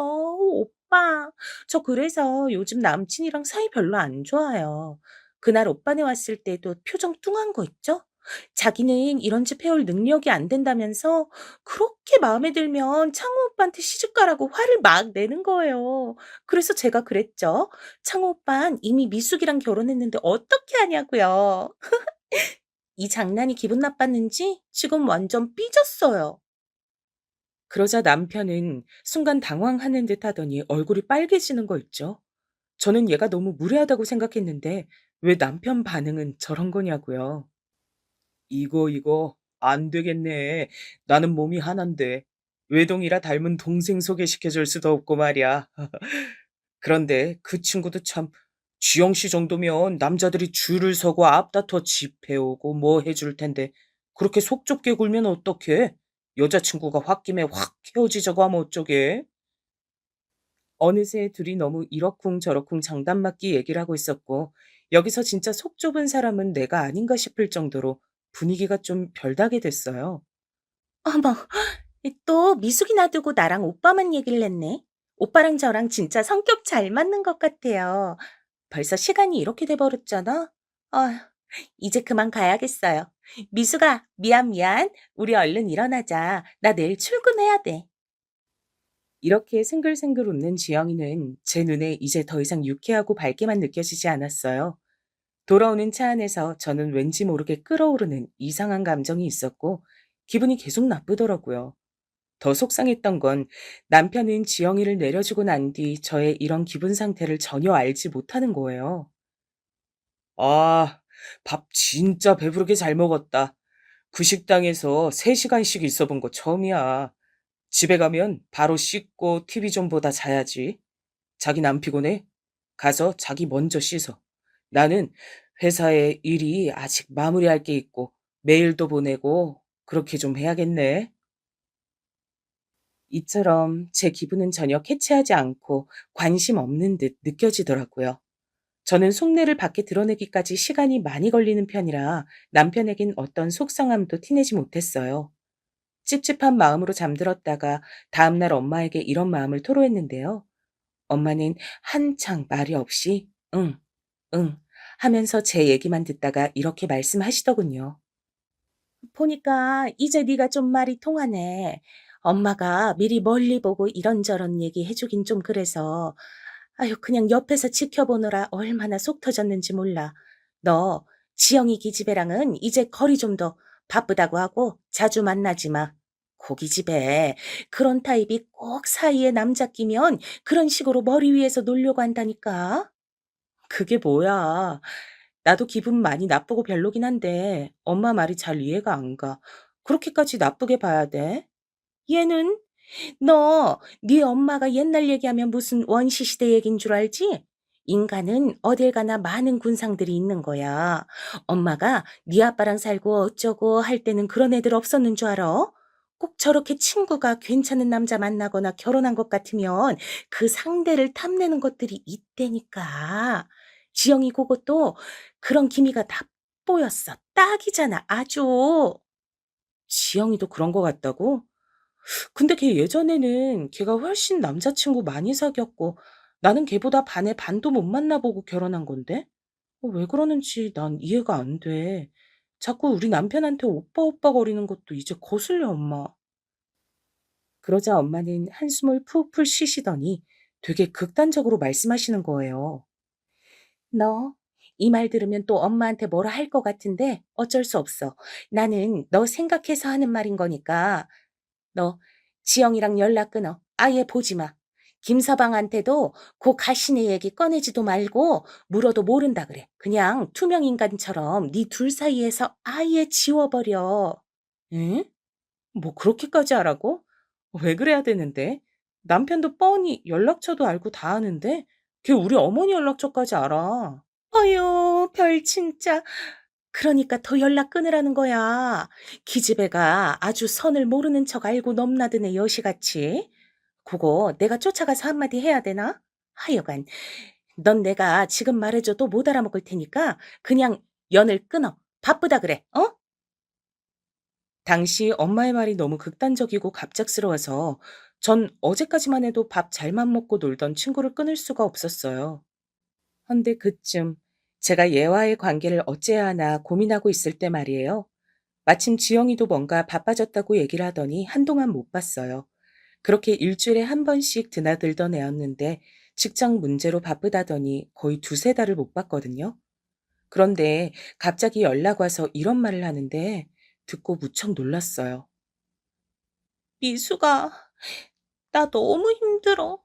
오빠. 저 그래서 요즘 남친이랑 사이 별로 안 좋아요. 그날 오빠네 왔을 때도 표정 뚱한 거 있죠? 자기는 이런 집 해올 능력이 안 된다면서 그렇게 마음에 들면 창호 오빠한테 시집가라고 화를 막 내는 거예요. 그래서 제가 그랬죠. 창호 오빤 이미 미숙이랑 결혼했는데 어떻게 하냐고요. 이 장난이 기분 나빴는지 지금 완전 삐졌어요. 그러자 남편은 순간 당황하는 듯 하더니 얼굴이 빨개지는 거 있죠. 저는 얘가 너무 무례하다고 생각했는데 왜 남편 반응은 저런 거냐고요. 이거 안 되겠네. 나는 몸이 하나인데 외동이라 닮은 동생 소개시켜줄 수도 없고 말이야. 그런데 그 친구도 참 주영 씨 정도면 남자들이 줄을 서고 앞다퉈 집해오고 뭐 해줄 텐데 그렇게 속 좁게 굴면 어떡해? 여자친구가 홧김에 확 헤어지자고 하면 어쩌게? 어느새 둘이 너무 이러쿵저러쿵 장단맞기 얘기를 하고 있었고 여기서 진짜 속 좁은 사람은 내가 아닌가 싶을 정도로 분위기가 좀 별나게 됐어요. 어머, 또 미숙이 놔두고 나랑 오빠만 얘기를 했네. 오빠랑 저랑 진짜 성격 잘 맞는 것 같아요. 벌써 시간이 이렇게 돼 버렸잖아. 아, 이제 그만 가야겠어요. 미숙아, 미안, 미안. 우리 얼른 일어나자. 나 내일 출근해야 돼. 이렇게 생글생글 웃는 지영이는 제 눈에 이제 더 이상 유쾌하고 밝게만 느껴지지 않았어요. 돌아오는 차 안에서 저는 왠지 모르게 끓어오르는 이상한 감정이 있었고 기분이 계속 나쁘더라고요. 더 속상했던 건 남편은 지영이를 내려주고 난 뒤 저의 이런 기분 상태를 전혀 알지 못하는 거예요. 아, 밥 진짜 배부르게 잘 먹었다. 그 식당에서 3시간씩 있어 본 거 처음이야. 집에 가면 바로 씻고 TV 좀 보다 자야지. 자긴 안 피곤해? 가서 자기 먼저 씻어. 나는 회사에 일이 아직 마무리할 게 있고 메일도 보내고 그렇게 좀 해야겠네. 이처럼 제 기분은 전혀 캐치하지 않고 관심 없는 듯 느껴지더라고요. 저는 속내를 밖에 드러내기까지 시간이 많이 걸리는 편이라 남편에겐 어떤 속상함도 티내지 못했어요. 찝찝한 마음으로 잠들었다가 다음날 엄마에게 이런 마음을 토로했는데요. 엄마는 한창 말이 없이 응, 응 하면서 제 얘기만 듣다가 이렇게 말씀하시더군요. 보니까 이제 네가 좀 말이 통하네. 엄마가 미리 멀리 보고 이런저런 얘기 해주긴 좀 그래서 아유 그냥 옆에서 지켜보느라 얼마나 속 터졌는지 몰라. 너 지영이 기집애랑은 이제 거리 좀 더 바쁘다고 하고 자주 만나지 마. 고깃집에 그런 타입이 꼭 사이에 남자 끼면 그런 식으로 머리 위에서 놀려고 한다니까. 그게 뭐야. 나도 기분 많이 나쁘고 별로긴 한데 엄마 말이 잘 이해가 안 가. 그렇게까지 나쁘게 봐야 돼? 얘는 너 네 엄마가 옛날 얘기하면 무슨 원시 시대 얘긴 줄 알지? 인간은 어딜 가나 많은 군상들이 있는 거야. 엄마가 네 아빠랑 살고 어쩌고 할 때는 그런 애들 없었는 줄 알아? 꼭 저렇게 친구가 괜찮은 남자 만나거나 결혼한 것 같으면 그 상대를 탐내는 것들이 있다니까. 지영이 그것도 그런 기미가 다 보였어. 딱이잖아, 아주. 지영이도 그런 것 같다고? 근데 걔 예전에는 걔가 훨씬 남자친구 많이 사귀었고 나는 걔보다 반에 반도 못 만나보고 결혼한 건데? 왜 그러는지 난 이해가 안 돼. 자꾸 우리 남편한테 오빠 오빠 거리는 것도 이제 거슬려, 엄마. 그러자 엄마는 한숨을 푹푹 쉬시더니 되게 극단적으로 말씀하시는 거예요. 너, 이 말 들으면 또 엄마한테 뭐라 할 것 같은데 어쩔 수 없어. 나는 너 생각해서 하는 말인 거니까. 너 지영이랑 연락 끊어. 아예 보지 마. 김서방한테도 그 가시네 얘기 꺼내지도 말고 물어도 모른다 그래. 그냥 투명 인간처럼 네 둘 사이에서 아예 지워버려. 응? 뭐 그렇게까지 하라고? 왜 그래야 되는데? 남편도 뻔히 연락처도 알고 다 아는데 걔 우리 어머니 연락처까지 알아. 어휴, 별 진짜. 그러니까 더 연락 끊으라는 거야. 기집애가 아주 선을 모르는 척 알고 넘나드네, 여시같이. 그거 내가 쫓아가서 한마디 해야 되나? 하여간 넌 내가 지금 말해줘도 못 알아먹을 테니까 그냥 연을 끊어. 바쁘다 그래, 어? 당시 엄마의 말이 너무 극단적이고 갑작스러워서 전 어제까지만 해도 밥 잘만 먹고 놀던 친구를 끊을 수가 없었어요. 헌데 그쯤 제가 얘와의 관계를 어째야 하나 고민하고 있을 때 말이에요. 마침 지영이도 뭔가 바빠졌다고 얘기를 하더니 한동안 못 봤어요. 그렇게 일주일에 한 번씩 드나들던 애였는데 직장 문제로 바쁘다더니 거의 두세 달을 못 봤거든요. 그런데 갑자기 연락 와서 이런 말을 하는데 듣고 무척 놀랐어요. 미수가, 나 너무 힘들어.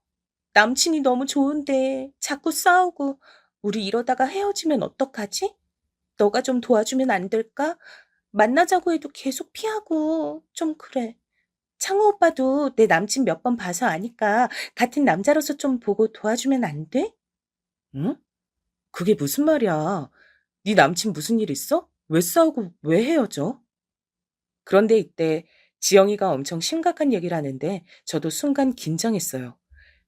남친이 너무 좋은데 자꾸 싸우고 우리 이러다가 헤어지면 어떡하지? 너가 좀 도와주면 안 될까? 만나자고 해도 계속 피하고 좀 그래. 창호 오빠도 내 남친 몇 번 봐서 아니까 같은 남자로서 좀 보고 도와주면 안 돼? 응? 그게 무슨 말이야? 네 남친 무슨 일 있어? 왜 싸우고 왜 헤어져? 그런데 이때 지영이가 엄청 심각한 얘기를 하는데 저도 순간 긴장했어요.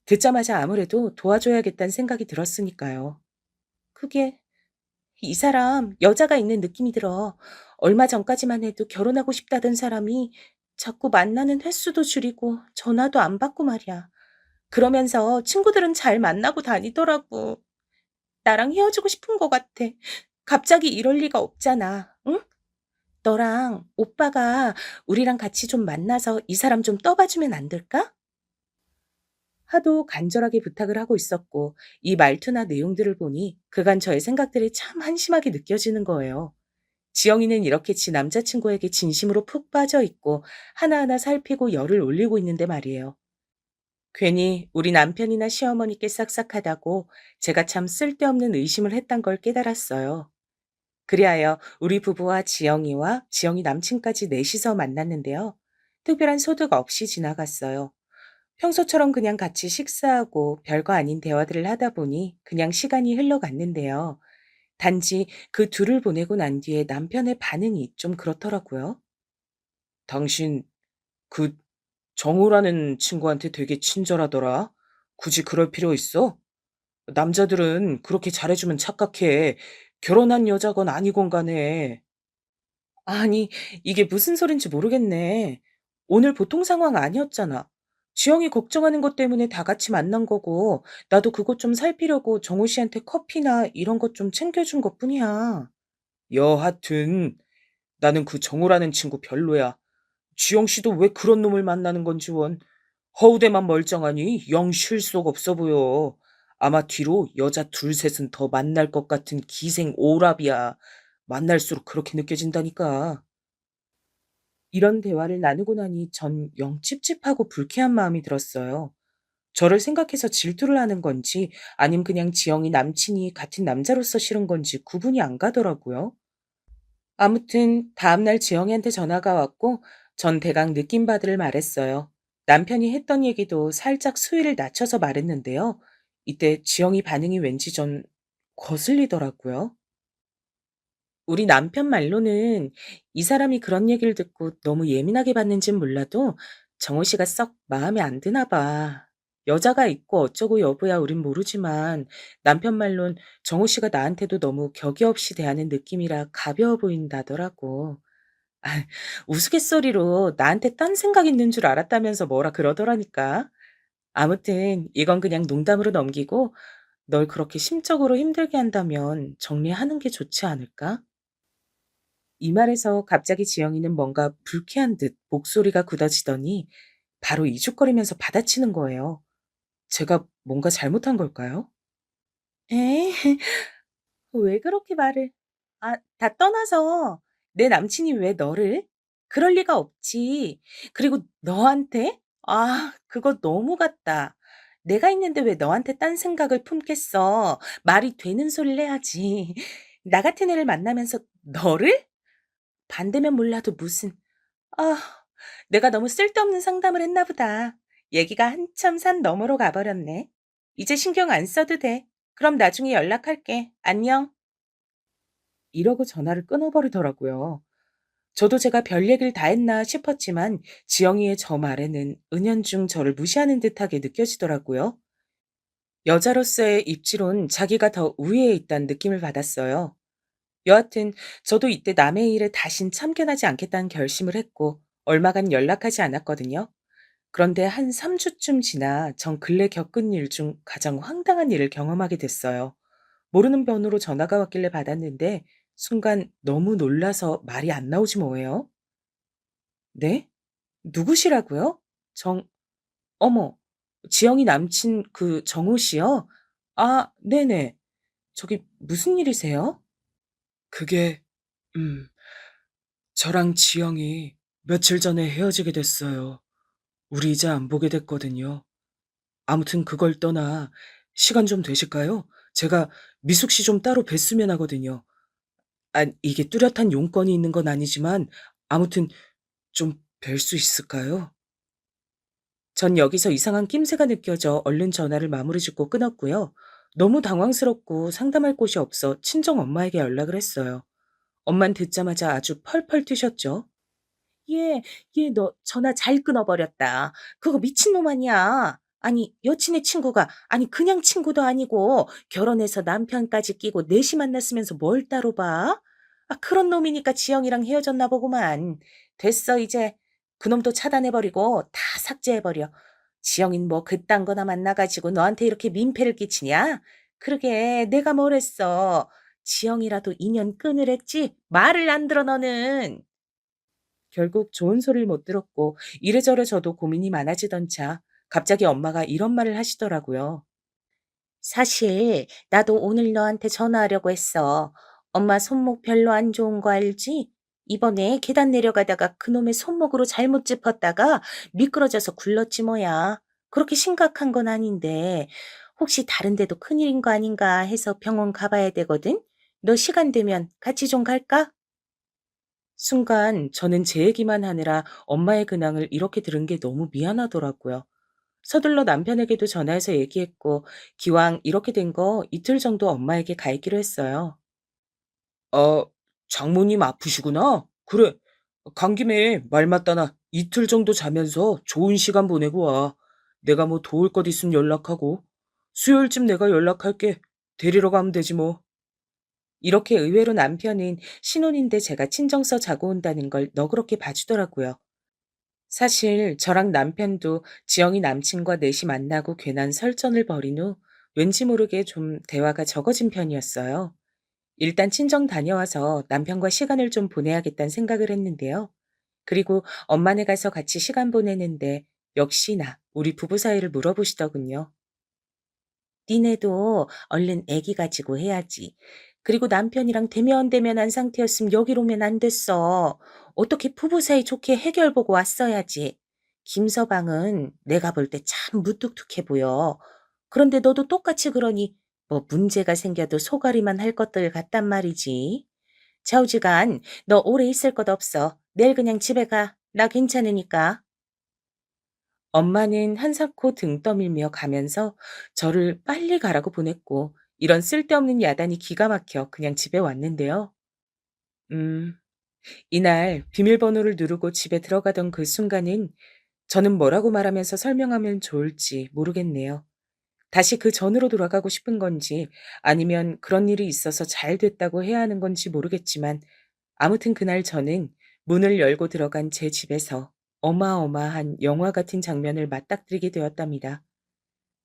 듣자마자 아무래도 도와줘야겠다는 생각이 들었으니까요. 그게 이 사람 여자가 있는 느낌이 들어. 얼마 전까지만 해도 결혼하고 싶다던 사람이 자꾸 만나는 횟수도 줄이고 전화도 안 받고 말이야. 그러면서 친구들은 잘 만나고 다니더라고. 나랑 헤어지고 싶은 것 같아. 갑자기 이럴 리가 없잖아. 응? 너랑 오빠가 우리랑 같이 좀 만나서 이 사람 좀 떠봐주면 안 될까? 하도 간절하게 부탁을 하고 있었고 이 말투나 내용들을 보니 그간 저의 생각들이 참 한심하게 느껴지는 거예요. 지영이는 이렇게 지 남자친구에게 진심으로 푹 빠져 있고 하나하나 살피고 열을 올리고 있는데 말이에요. 괜히 우리 남편이나 시어머니께 싹싹하다고 제가 참 쓸데없는 의심을 했단 걸 깨달았어요. 그리하여 우리 부부와 지영이와 지영이 남친까지 넷이서 만났는데요. 특별한 소득 없이 지나갔어요. 평소처럼 그냥 같이 식사하고 별거 아닌 대화들을 하다 보니 그냥 시간이 흘러갔는데요. 단지 그 둘을 보내고 난 뒤에 남편의 반응이 좀 그렇더라고요. 당신 그 정우라는 친구한테 되게 친절하더라. 굳이 그럴 필요 있어? 남자들은 그렇게 잘해주면 착각해. 결혼한 여자건 아니건 간에. 아니, 이게 무슨 소린지 모르겠네. 오늘 보통 상황 아니었잖아. 지영이 걱정하는 것 때문에 다 같이 만난 거고, 나도 그것 좀 살피려고 정우 씨한테 커피나 이런 것 좀 챙겨준 것 뿐이야. 여하튼, 나는 그 정우라는 친구 별로야. 지영 씨도 왜 그런 놈을 만나는 건지 원. 허우대만 멀쩡하니 영 실속 없어 보여. 아마 뒤로 여자 둘 셋은 더 만날 것 같은 기생 오랍이야. 만날수록 그렇게 느껴진다니까. 이런 대화를 나누고 나니 전 영 찝찝하고 불쾌한 마음이 들었어요. 저를 생각해서 질투를 하는 건지 아님 그냥 지영이 남친이 같은 남자로서 싫은 건지 구분이 안 가더라고요. 아무튼 다음날 지영이한테 전화가 왔고 전 대강 느낀 바들을 말했어요. 남편이 했던 얘기도 살짝 수위를 낮춰서 말했는데요. 이때 지영이 반응이 왠지 전 거슬리더라고요. 우리 남편 말로는 이 사람이 그런 얘기를 듣고 너무 예민하게 받는진 몰라도 정호 씨가 썩 마음에 안 드나 봐. 여자가 있고 어쩌고 여부야 우린 모르지만 남편 말론 정호 씨가 나한테도 너무 격이 없이 대하는 느낌이라 가벼워 보인다더라고. 아, 우스갯소리로 나한테 딴 생각 있는 줄 알았다면서 뭐라 그러더라니까. 아무튼 이건 그냥 농담으로 넘기고 널 그렇게 심적으로 힘들게 한다면 정리하는 게 좋지 않을까? 이 말에서 갑자기 지영이는 뭔가 불쾌한 듯 목소리가 굳어지더니 바로 이죽거리면서 받아치는 거예요. 제가 뭔가 잘못한 걸까요? 에? 왜 그렇게 말을? 다 떠나서 내 남친이 왜 너를? 그럴 리가 없지. 그리고 너한테? 그거 너무 같다. 내가 있는데 왜 너한테 딴 생각을 품겠어. 말이 되는 소리를 해야지. 나 같은 애를 만나면서 너를? 반대면 몰라도 무슨. 아, 내가 너무 쓸데없는 상담을 했나 보다. 얘기가 한참 산 너머로 가버렸네. 이제 신경 안 써도 돼. 그럼 나중에 연락할게. 안녕. 이러고 전화를 끊어버리더라고요. 저도 제가 별 얘기를 다 했나 싶었지만 지영이의 저 말에는 은연중 저를 무시하는 듯하게 느껴지더라고요. 여자로서의 입지론 자기가 더 우위에 있다는 느낌을 받았어요. 여하튼 저도 이때 남의 일에 다신 참견하지 않겠다는 결심을 했고 얼마간 연락하지 않았거든요. 그런데 한 3주쯤 지나 전 근래 겪은 일 중 가장 황당한 일을 경험하게 됐어요. 모르는 번호로 전화가 왔길래 받았는데 순간 너무 놀라서 말이 안 나오지 뭐예요. 네? 누구시라고요? 어머, 지영이 남친 그 정호 씨요? 네네. 저기 무슨 일이세요? 그게, 음, 저랑 지영이 며칠 전에 헤어지게 됐어요. 우리 이제 안 보게 됐거든요. 아무튼 그걸 떠나 시간 좀 되실까요? 제가 미숙 씨 좀 따로 뵀으면 하거든요. 이게 뚜렷한 용건이 있는 건 아니지만 아무튼 좀 뵐 수 있을까요? 전 여기서 이상한 낌새가 느껴져 얼른 전화를 마무리 짓고 끊었고요. 너무 당황스럽고 상담할 곳이 없어 친정 엄마에게 연락을 했어요. 엄만 듣자마자 아주 펄펄 뛰셨죠. 얘, 얘 너 전화 잘 끊어버렸다. 그거 미친놈 아니야. 아니, 여친의 친구가, 아니, 그냥 친구도 아니고, 결혼해서 남편까지 끼고 넷이 만났으면서 뭘 따로 봐? 그런 놈이니까 지영이랑 헤어졌나 보구만. 됐어, 이제. 그놈도 차단해버리고 다 삭제해버려. 지영인 뭐 그딴 거나 만나가지고 너한테 이렇게 민폐를 끼치냐? 그러게, 내가 뭘 했어. 지영이라도 인연 끊으랬지? 말을 안 들어, 너는. 결국 좋은 소리를 못 들었고 이래저래 저도 고민이 많아지던 차 갑자기 엄마가 이런 말을 하시더라고요. 사실 나도 오늘 너한테 전화하려고 했어. 엄마 손목 별로 안 좋은 거 알지? 이번에 계단 내려가다가 그놈의 손목으로 잘못 짚었다가 미끄러져서 굴렀지 뭐야. 그렇게 심각한 건 아닌데 혹시 다른 데도 큰일인 거 아닌가 해서 병원 가봐야 되거든? 너 시간 되면 같이 좀 갈까? 순간 저는 제 얘기만 하느라 엄마의 근황을 이렇게 들은 게 너무 미안하더라고요. 서둘러 남편에게도 전화해서 얘기했고 기왕 이렇게 된 거 이틀 정도 엄마에게 가 있기로 했어요. 어, 장모님 아프시구나. 그래. 간 김에 말 맞다나 이틀 정도 자면서 좋은 시간 보내고 와. 내가 뭐 도울 것 있으면 연락하고. 수요일쯤 내가 연락할게. 데리러 가면 되지 뭐. 이렇게 의외로 남편은 신혼인데 제가 친정서 자고 온다는 걸 너그럽게 봐주더라고요. 사실 저랑 남편도 지영이 남친과 넷이 만나고 괜한 설전을 벌인 후 왠지 모르게 좀 대화가 적어진 편이었어요. 일단 친정 다녀와서 남편과 시간을 좀 보내야겠다는 생각을 했는데요. 그리고 엄마네 가서 같이 시간 보내는데 역시나 우리 부부 사이를 물어보시더군요. 니네도 얼른 애기 가지고 해야지. 그리고 남편이랑 대면대면한 상태였으면 여기로 오면 안 됐어. 어떻게 부부 사이 좋게 해결 보고 왔어야지. 김서방은 내가 볼 때 참 무뚝뚝해 보여. 그런데 너도 똑같이 그러니 뭐 문제가 생겨도 소가리만 할 것들 같단 말이지. 좌우지간 너 오래 있을 것 없어. 내일 그냥 집에 가. 나 괜찮으니까. 엄마는 한사코 등 떠밀며 가면서 저를 빨리 가라고 보냈고 이런 쓸데없는 야단이 기가 막혀 그냥 집에 왔는데요. 음, 이날 비밀번호를 누르고 집에 들어가던 그 순간은 저는 뭐라고 말하면서 설명하면 좋을지 모르겠네요. 다시 그 전으로 돌아가고 싶은 건지 아니면 그런 일이 있어서 잘 됐다고 해야 하는 건지 모르겠지만 아무튼 그날 저는 문을 열고 들어간 제 집에서 어마어마한 영화 같은 장면을 맞닥뜨리게 되었답니다.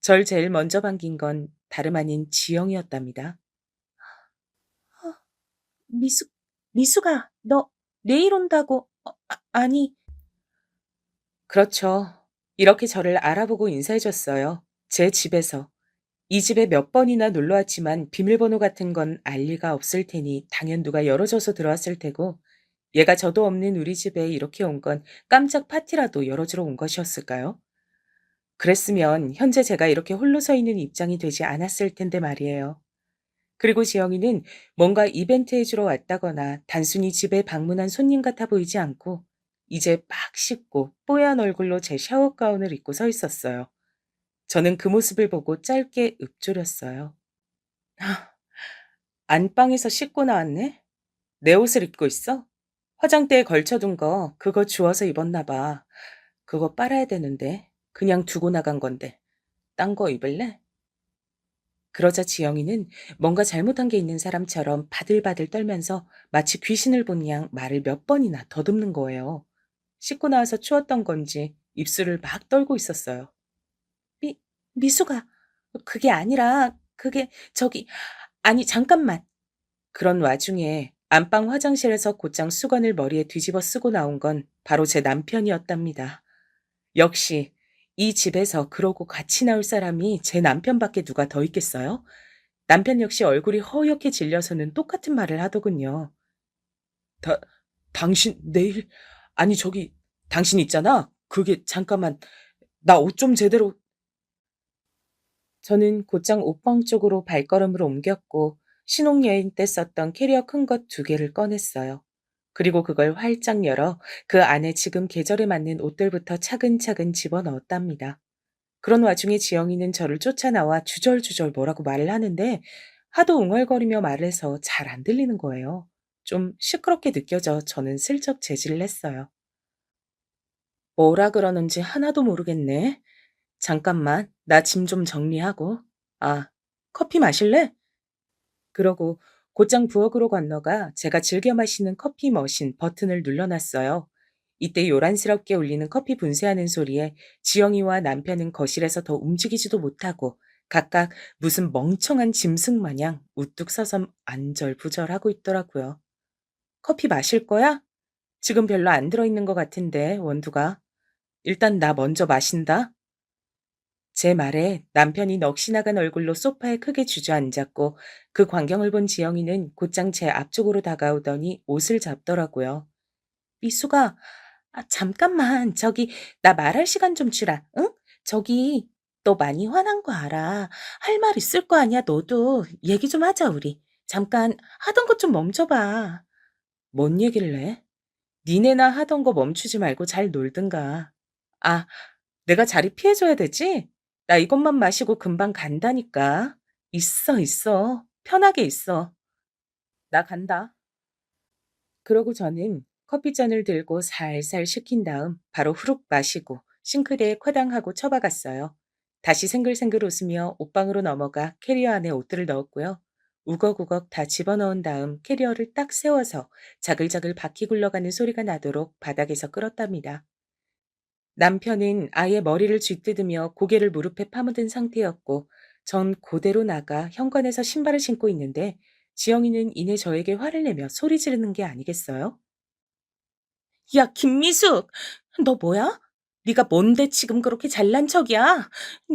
절 제일 먼저 반긴 건 다름 아닌 지영이었답니다. 어, 미수, 미수가, 너 내일 온다고, 아니. 그렇죠. 이렇게 저를 알아보고 인사해줬어요. 제 집에서. 이 집에 몇 번이나 놀러 왔지만 비밀번호 같은 건 알 리가 없을 테니 당연 누가 열어줘서 들어왔을 테고 얘가 저도 없는 우리 집에 이렇게 온 건 깜짝 파티라도 열어주러 온 것이었을까요? 그랬으면 현재 제가 이렇게 홀로 서 있는 입장이 되지 않았을 텐데 말이에요. 그리고 지영이는 뭔가 이벤트 해주러 왔다거나 단순히 집에 방문한 손님 같아 보이지 않고 이제 막 씻고 뽀얀 얼굴로 제 샤워 가운을 입고 서 있었어요. 저는 그 모습을 보고 짧게 읊조렸어요. 아, 안방에서 씻고 나왔네? 내 옷을 입고 있어? 화장대에 걸쳐둔 거 그거 주워서 입었나 봐. 그거 빨아야 되는데 그냥 두고 나간 건데 딴 거 입을래? 그러자 지영이는 뭔가 잘못한 게 있는 사람처럼 바들바들 떨면서 마치 귀신을 본 양 말을 몇 번이나 더듬는 거예요. 씻고 나와서 추웠던 건지 입술을 막 떨고 있었어요. 미, 미수가, 그게 아니라, 그게, 아니, 잠깐만. 그런 와중에 안방 화장실에서 곧장 수건을 머리에 뒤집어 쓰고 나온 건 바로 제 남편이었답니다. 역시 이 집에서 그러고 같이 나올 사람이 제 남편밖에 누가 더 있겠어요? 남편 역시 얼굴이 허옇게 질려서는 똑같은 말을 하더군요. 다, 당신 내일, 아니 당신 있잖아. 그게 잠깐만, 나 옷 좀 제대로. 저는 곧장 옷방 쪽으로 발걸음을 옮겼고 신혼여행 때 썼던 캐리어 큰 것 2개를 꺼냈어요. 그리고 그걸 활짝 열어 그 안에 지금 계절에 맞는 옷들부터 차근차근 집어넣었답니다. 그런 와중에 지영이는 저를 쫓아나와 주절주절 뭐라고 말을 하는데 하도 웅얼거리며 말을 해서 잘 안 들리는 거예요. 좀 시끄럽게 느껴져 저는 슬쩍 제지를 했어요. 뭐라 그러는지 하나도 모르겠네. 잠깐만, 나 짐 좀 정리하고. 아, 커피 마실래? 그러고 곧장 부엌으로 건너가 제가 즐겨 마시는 커피 머신 버튼을 눌러놨어요. 이때 요란스럽게 울리는 커피 분쇄하는 소리에 지영이와 남편은 거실에서 더 움직이지도 못하고 각각 무슨 멍청한 짐승 마냥 우뚝 서서 안절부절하고 있더라고요. 커피 마실 거야? 지금 별로 안 들어있는 것 같은데, 원두가. 일단 나 먼저 마신다. 제 말에 남편이 넋이 나간 얼굴로 소파에 크게 주저앉았고 그 광경을 본 지영이는 곧장 제 앞쪽으로 다가오더니 옷을 잡더라고요. 미수가, 잠깐만, 나 말할 시간 좀 주라, 응? 너 많이 화난 거 알아. 할 말 있을 거 아니야, 너도. 얘기 좀 하자, 우리. 잠깐, 하던 것 좀 멈춰봐. 뭔 얘기를 해? 니네나 하던 거 멈추지 말고 잘 놀든가. 아, 내가 자리 피해줘야 되지? 나 이것만 마시고 금방 간다니까. 있어, 있어. 편하게 있어. 나 간다. 그러고 저는 커피잔을 들고 살살 식힌 다음 바로 후룩 마시고 싱크대에 쿼당하고 처박았어요. 다시 생글생글 웃으며 옷방으로 넘어가 캐리어 안에 옷들을 넣었고요. 우걱우걱 다 집어넣은 다음 캐리어를 딱 세워서 자글자글 바퀴 굴러가는 소리가 나도록 바닥에서 끌었답니다. 남편은 아예 머리를 쥐뜯으며 고개를 무릎에 파묻은 상태였고 전 그대로 나가 현관에서 신발을 신고 있는데 지영이는 이내 저에게 화를 내며 소리 지르는 게 아니겠어요? 야, 김미숙! 너 뭐야? 네가 뭔데 지금 그렇게 잘난 척이야?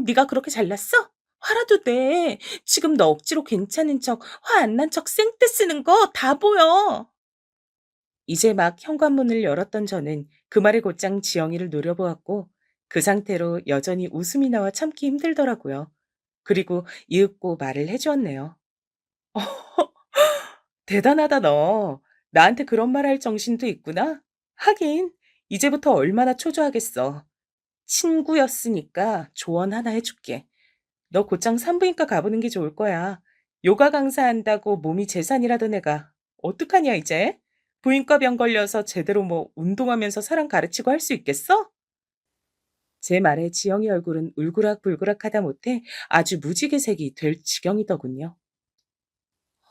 네가 그렇게 잘났어? 화라도 내. 지금 너 억지로 괜찮은 척, 화 안 난 척 생떼 쓰는 거 다 보여. 이제 막 현관문을 열었던 저는 그 말에 곧장 지영이를 노려보았고 그 상태로 여전히 웃음이 나와 참기 힘들더라고요. 그리고 이윽고 말을 해주었네요. 대단하다 너. 나한테 그런 말 할 정신도 있구나. 하긴 이제부터 얼마나 초조하겠어. 친구였으니까 조언 하나 해줄게. 너 곧장 산부인과 가보는 게 좋을 거야. 요가 강사한다고 몸이 재산이라던 애가 어떡하냐 이제? 부인과 병 걸려서 제대로 뭐 운동하면서 사람 가르치고 할 수 있겠어? 제 말에 지영이 얼굴은 울그락불그락하다 못해 아주 무지개색이 될 지경이더군요.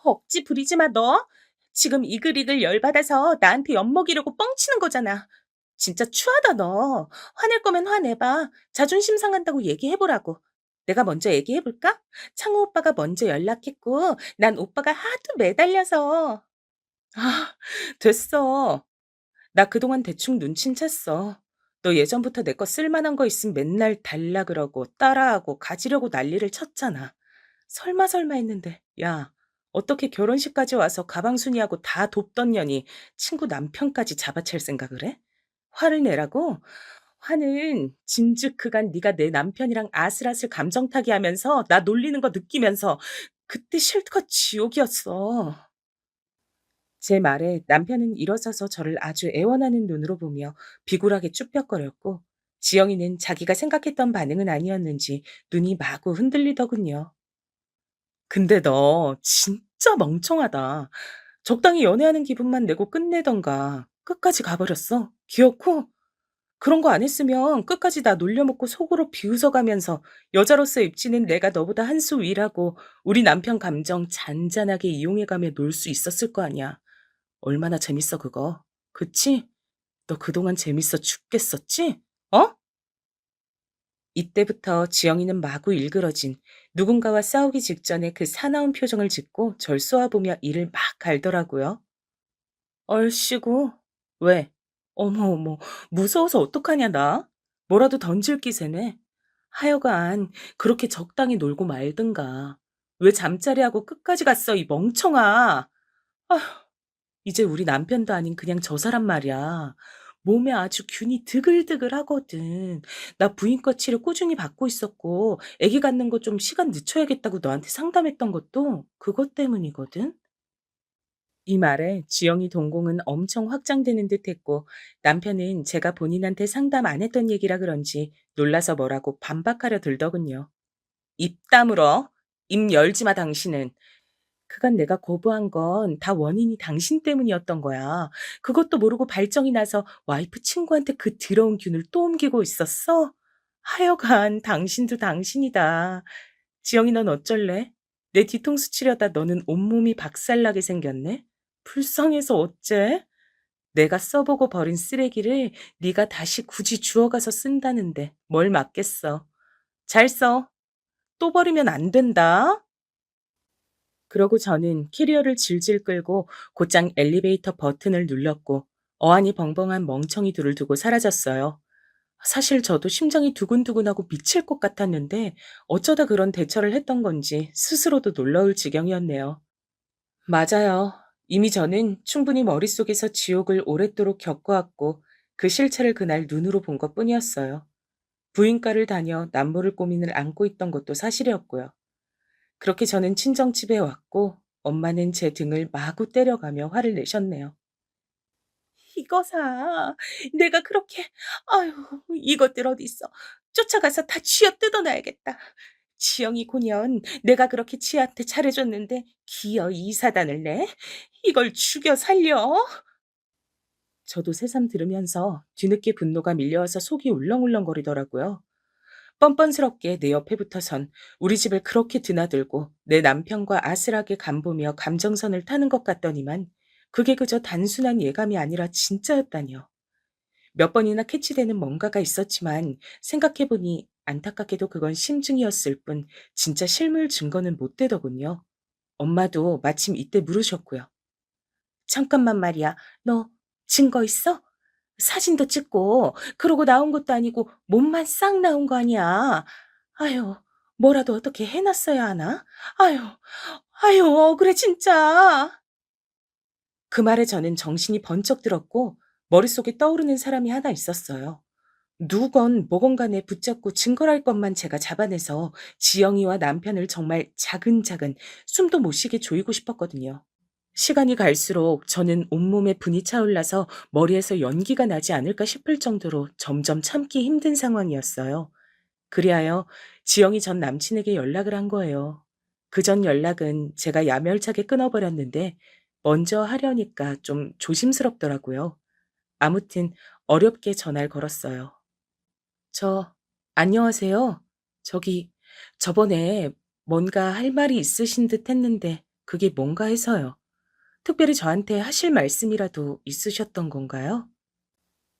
억지 부리지 마, 너. 지금 이글이글 열받아서 나한테 엿먹이려고 뻥치는 거잖아. 진짜 추하다, 너. 화낼 거면 화내봐. 자존심 상한다고 얘기해보라고. 내가 먼저 얘기해볼까? 창호 오빠가 먼저 연락했고, 난 오빠가 하도 매달려서. 아, 됐어. 나 그동안 대충 눈친 챘어. 너 예전부터 내 거 쓸만한 거 있으면 맨날 달라 그러고 따라하고 가지려고 난리를 쳤잖아. 설마 설마 했는데, 야, 어떻게 결혼식까지 와서 가방순이하고 다 돕던 년이 친구 남편까지 잡아챌 생각을 해? 화를 내라고? 화는 진즉 그간 네가 내 남편이랑 아슬아슬 감정 타기 하면서 나 놀리는 거 느끼면서 그때 실컷 지옥이었어. 제 말에 남편은 일어서서 저를 아주 애원하는 눈으로 보며 비굴하게 쭈뼛거렸고 지영이는 자기가 생각했던 반응은 아니었는지 눈이 마구 흔들리더군요. 근데 너 진짜 멍청하다. 적당히 연애하는 기분만 내고 끝내던가. 끝까지 가버렸어. 기어코? 그런 거 안 했으면 끝까지 나 놀려먹고 속으로 비웃어가면서 여자로서 입지는 내가 너보다 한 수 위라고 우리 남편 감정 잔잔하게 이용해가며 놀 수 있었을 거 아니야. 얼마나 재밌어 그거. 그치? 너 그동안 재밌어 죽겠었지? 어? 이때부터 지영이는 마구 일그러진 누군가와 싸우기 직전에 그 사나운 표정을 짓고 절 쏘아보며 이를 막 갈더라고요. 얼씨구. 왜? 어머 어머 무서워서 어떡하냐 나? 뭐라도 던질 기세네. 하여간 그렇게 적당히 놀고 말든가. 왜 잠자리하고 끝까지 갔어 이 멍청아. 아휴 이제 우리 남편도 아닌 그냥 저 사람 말이야. 몸에 아주 균이 드글드글하거든. 나 부인과 치료 꾸준히 받고 있었고 아기 갖는 거 좀 시간 늦춰야겠다고 너한테 상담했던 것도 그것 때문이거든. 이 말에 지영이 동공은 엄청 확장되는 듯했고 남편은 제가 본인한테 상담 안 했던 얘기라 그런지 놀라서 뭐라고 반박하려 들더군요. 입 다물어. 입 열지 마 당신은. 그간 내가 거부한 건 다 원인이 당신 때문이었던 거야. 그것도 모르고 발정이 나서 와이프 친구한테 그 더러운 균을 또 옮기고 있었어? 하여간 당신도 당신이다. 지영이 넌 어쩔래? 내 뒤통수 치려다 너는 온몸이 박살나게 생겼네? 불쌍해서 어째? 내가 써보고 버린 쓰레기를 네가 다시 굳이 주워가서 쓴다는데 뭘 맞겠어. 잘 써. 또 버리면 안 된다. 그러고 저는 캐리어를 질질 끌고 곧장 엘리베이터 버튼을 눌렀고 어안이 벙벙한 멍청이 둘을 두고 사라졌어요. 사실 저도 심장이 두근두근하고 미칠 것 같았는데 어쩌다 그런 대처를 했던 건지 스스로도 놀라울 지경이었네요. 맞아요. 이미 저는 충분히 머릿속에서 지옥을 오랫도록 겪어왔고 그 실체를 그날 눈으로 본 것뿐이었어요. 부인과를 다녀 남모를 고민을 안고 있던 것도 사실이었고요. 그렇게 저는 친정집에 왔고 엄마는 제 등을 마구 때려가며 화를 내셨네요. 이거사, 내가 그렇게, 아유, 이것들 어디 있어. 쫓아가서 다 쥐어 뜯어놔야겠다. 지영이 고년, 내가 그렇게 지한테 잘해줬는데 기어 이 사단을 내? 이걸 죽여 살려? 저도 새삼 들으면서 뒤늦게 분노가 밀려와서 속이 울렁울렁거리더라고요. 뻔뻔스럽게 내 옆에 붙어선 우리 집을 그렇게 드나들고 내 남편과 아슬하게 간보며 감정선을 타는 것 같더니만 그게 그저 단순한 예감이 아니라 진짜였다니요. 몇 번이나 캐치되는 뭔가가 있었지만 생각해보니 안타깝게도 그건 심증이었을 뿐 진짜 실물 증거는 못 되더군요. 엄마도 마침 이때 물으셨고요. 잠깐만 말이야. 너 증거 있어? 사진도 찍고 그러고 나온 것도 아니고 몸만 싹 나온 거 아니야. 아유, 뭐라도 어떻게 해놨어야 하나? 아유, 아유, 억울해 진짜. 그 말에 저는 정신이 번쩍 들었고 머릿속에 떠오르는 사람이 하나 있었어요. 누건 뭐건 간에 붙잡고 증거할 것만 제가 잡아내서 지영이와 남편을 정말 자근자근 숨도 못 쉬게 조이고 싶었거든요. 시간이 갈수록 저는 온몸에 분이 차올라서 머리에서 연기가 나지 않을까 싶을 정도로 점점 참기 힘든 상황이었어요. 그리하여 지영이 전 남친에게 연락을 한 거예요. 그 전 연락은 제가 야멸차게 끊어버렸는데 먼저 하려니까 좀 조심스럽더라고요. 아무튼 어렵게 전화를 걸었어요. 안녕하세요. 저기, 저번에 뭔가 할 말이 있으신 듯 했는데 그게 뭔가 해서요. 특별히 저한테 하실 말씀이라도 있으셨던 건가요?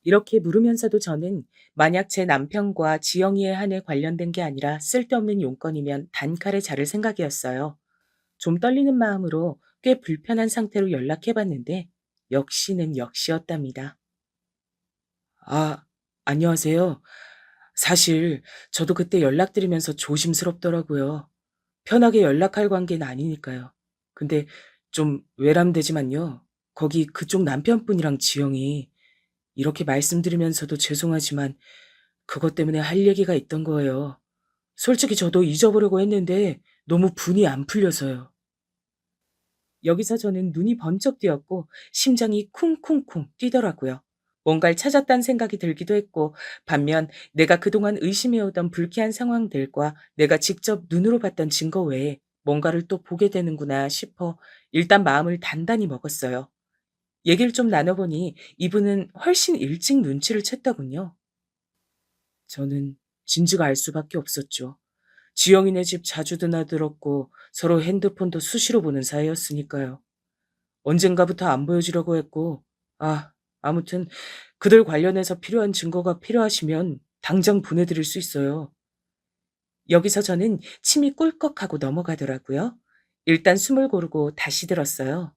이렇게 물으면서도 저는 만약 제 남편과 지영이의 한에 관련된 게 아니라 쓸데없는 용건이면 단칼에 자를 생각이었어요. 좀 떨리는 마음으로 꽤 불편한 상태로 연락해 봤는데 역시는 역시였답니다. 아, 안녕하세요. 사실 저도 그때 연락드리면서 조심스럽더라고요. 편하게 연락할 관계는 아니니까요. 근데 좀 외람되지만요. 거기 그쪽 남편분이랑 지영이 이렇게 말씀드리면서도 죄송하지만 그것 때문에 할 얘기가 있던 거예요. 솔직히 저도 잊어보려고 했는데 너무 분이 안 풀려서요. 여기서 저는 눈이 번쩍 뜨였고 심장이 쿵쿵쿵 뛰더라고요. 뭔가를 찾았다는 생각이 들기도 했고 반면 내가 그동안 의심해오던 불쾌한 상황들과 내가 직접 눈으로 봤던 증거 외에 뭔가를 또 보게 되는구나 싶어 일단 마음을 단단히 먹었어요. 얘기를 좀 나눠보니 이분은 훨씬 일찍 눈치를 챘더군요. 저는 진즉 알 수밖에 없었죠. 지영이네 집 자주 드나들었고 서로 핸드폰도 수시로 보는 사이였으니까요. 언젠가부터 안 보여주려고 했고, 아무튼 그들 관련해서 필요한 증거가 필요하시면 당장 보내드릴 수 있어요. 여기서 저는 침이 꿀꺽하고 넘어가더라고요. 일단 숨을 고르고 다시 들었어요.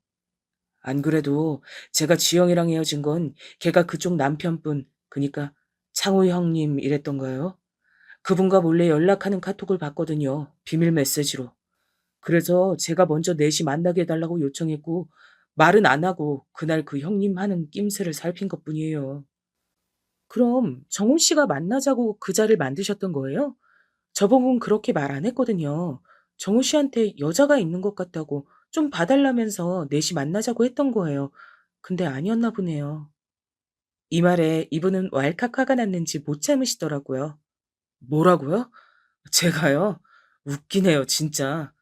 안 그래도 제가 지영이랑 헤어진 건 걔가 그쪽 남편분, 그니까 창호 형님 이랬던가요? 그분과 몰래 연락하는 카톡을 봤거든요. 비밀 메시지로. 그래서 제가 먼저 4시 만나게 해달라고 요청했고 말은 안 하고 그날 그 형님 하는 낌새를 살핀 것뿐이에요. 그럼 정훈 씨가 만나자고 그 자리를 만드셨던 거예요? 저보고는 그렇게 말 안 했거든요. 정훈 씨한테 여자가 있는 것 같다고 좀 봐달라면서 4시 만나자고 했던 거예요. 근데 아니었나 보네요. 이 말에 이분은 왈칵 화가 났는지 못 참으시더라고요. 뭐라고요? 제가요? 웃기네요, 진짜.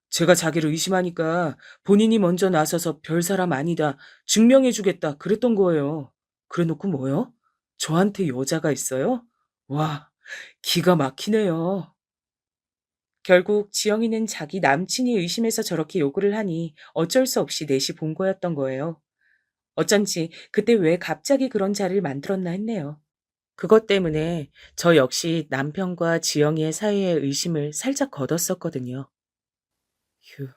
제가 자기를 의심하니까 본인이 먼저 나서서 별 사람 아니다, 증명해주겠다, 그랬던 거예요. 그래 놓고 뭐요? 저한테 여자가 있어요? 와, 기가 막히네요. 결국 지영이는 자기 남친이 의심해서 저렇게 요구를 하니 어쩔 수 없이 넷이 본 거였던 거예요. 어쩐지 그때 왜 갑자기 그런 자리를 만들었나 했네요. 그것 때문에 저 역시 남편과 지영이의 사이의 의심을 살짝 거뒀었거든요. 휴.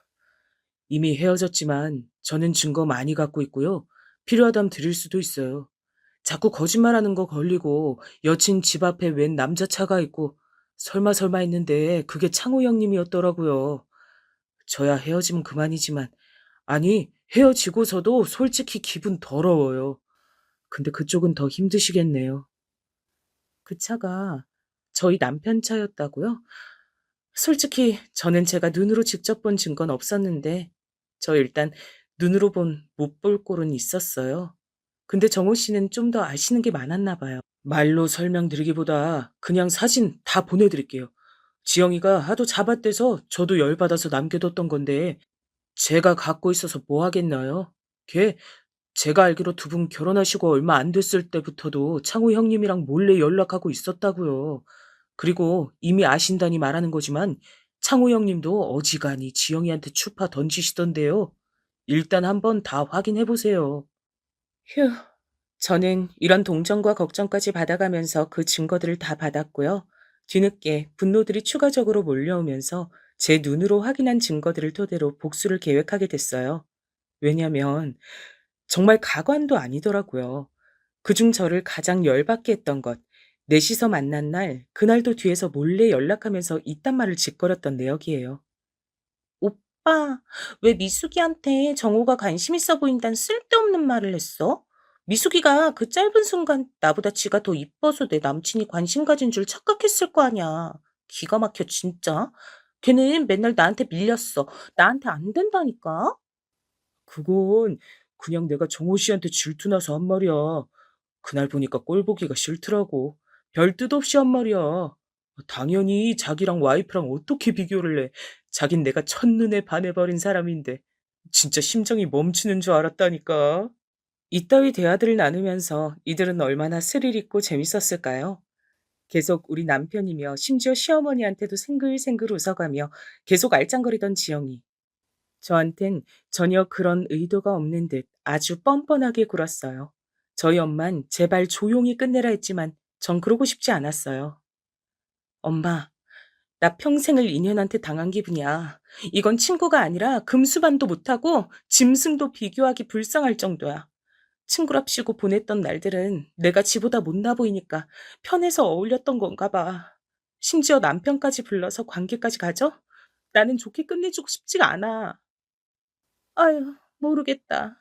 이미 헤어졌지만 저는 증거 많이 갖고 있고요. 필요하다면 드릴 수도 있어요. 자꾸 거짓말하는 거 걸리고 여친 집 앞에 웬 남자차가 있고 설마 했는데 그게 창호 형님이었더라고요. 저야 헤어지면 그만이지만 아니 헤어지고서도 솔직히 기분 더러워요. 근데 그쪽은 더 힘드시겠네요. 그 차가 저희 남편 차였다고요? 솔직히 저는 제가 눈으로 직접 본 증거는 없었는데 저 일단 눈으로 본 못 볼 꼴은 있었어요. 근데 정호 씨는 좀 더 아시는 게 많았나 봐요. 말로 설명드리기보다 그냥 사진 다 보내드릴게요. 지영이가 하도 잡아떼서 저도 열받아서 남겨뒀던 건데 제가 갖고 있어서 뭐 하겠나요? 걔 제가 알기로 두 분 결혼하시고 얼마 안 됐을 때부터도 창호 형님이랑 몰래 연락하고 있었다고요. 그리고 이미 아신다니 말하는 거지만 창호 형님도 어지간히 지영이한테 추파 던지시던데요. 일단 한번 다 확인해 보세요. 휴. 저는 이런 동정과 걱정까지 받아가면서 그 증거들을 다 받았고요. 뒤늦게 분노들이 추가적으로 몰려오면서 제 눈으로 확인한 증거들을 토대로 복수를 계획하게 됐어요. 왜냐면 정말 가관도 아니더라고요. 그중 저를 가장 열받게 했던 것, 넷이서 만난 날, 그날도 뒤에서 몰래 연락하면서 이딴 말을 짓거렸던 내역이에요. 오빠, 왜 미숙이한테 정호가 관심 있어 보인다는 쓸데없는 말을 했어? 미숙이가 그 짧은 순간 나보다 지가 더 이뻐서 내 남친이 관심 가진 줄 착각했을 거 아니야. 기가 막혀, 진짜. 걔는 맨날 나한테 밀렸어. 나한테 안 된다니까? 그건 그냥 내가 정호 씨한테 질투나서 한 말이야. 그날 보니까 꼴 보기가 싫더라고. 별 뜻 없이 한 말이야. 당연히 자기랑 와이프랑 어떻게 비교를 해. 자긴 내가 첫눈에 반해버린 사람인데. 진짜 심장이 멈추는 줄 알았다니까. 이따위 대화들을 나누면서 이들은 얼마나 스릴 있고 재밌었을까요? 계속 우리 남편이며 심지어 시어머니한테도 생글생글 웃어가며 계속 알짱거리던 지영이. 저한텐 전혀 그런 의도가 없는 듯 아주 뻔뻔하게 굴었어요. 저희 엄만 제발 조용히 끝내라 했지만 전 그러고 싶지 않았어요. 엄마, 나 평생을 인연한테 당한 기분이야. 이건 친구가 아니라 금수반도 못하고 짐승도 비교하기 불쌍할 정도야. 친구랍시고 보냈던 날들은 내가 지보다 못나 보이니까 편해서 어울렸던 건가 봐. 심지어 남편까지 불러서 관계까지 가져? 나는 좋게 끝내주고 싶지가 않아. 아유, 모르겠다.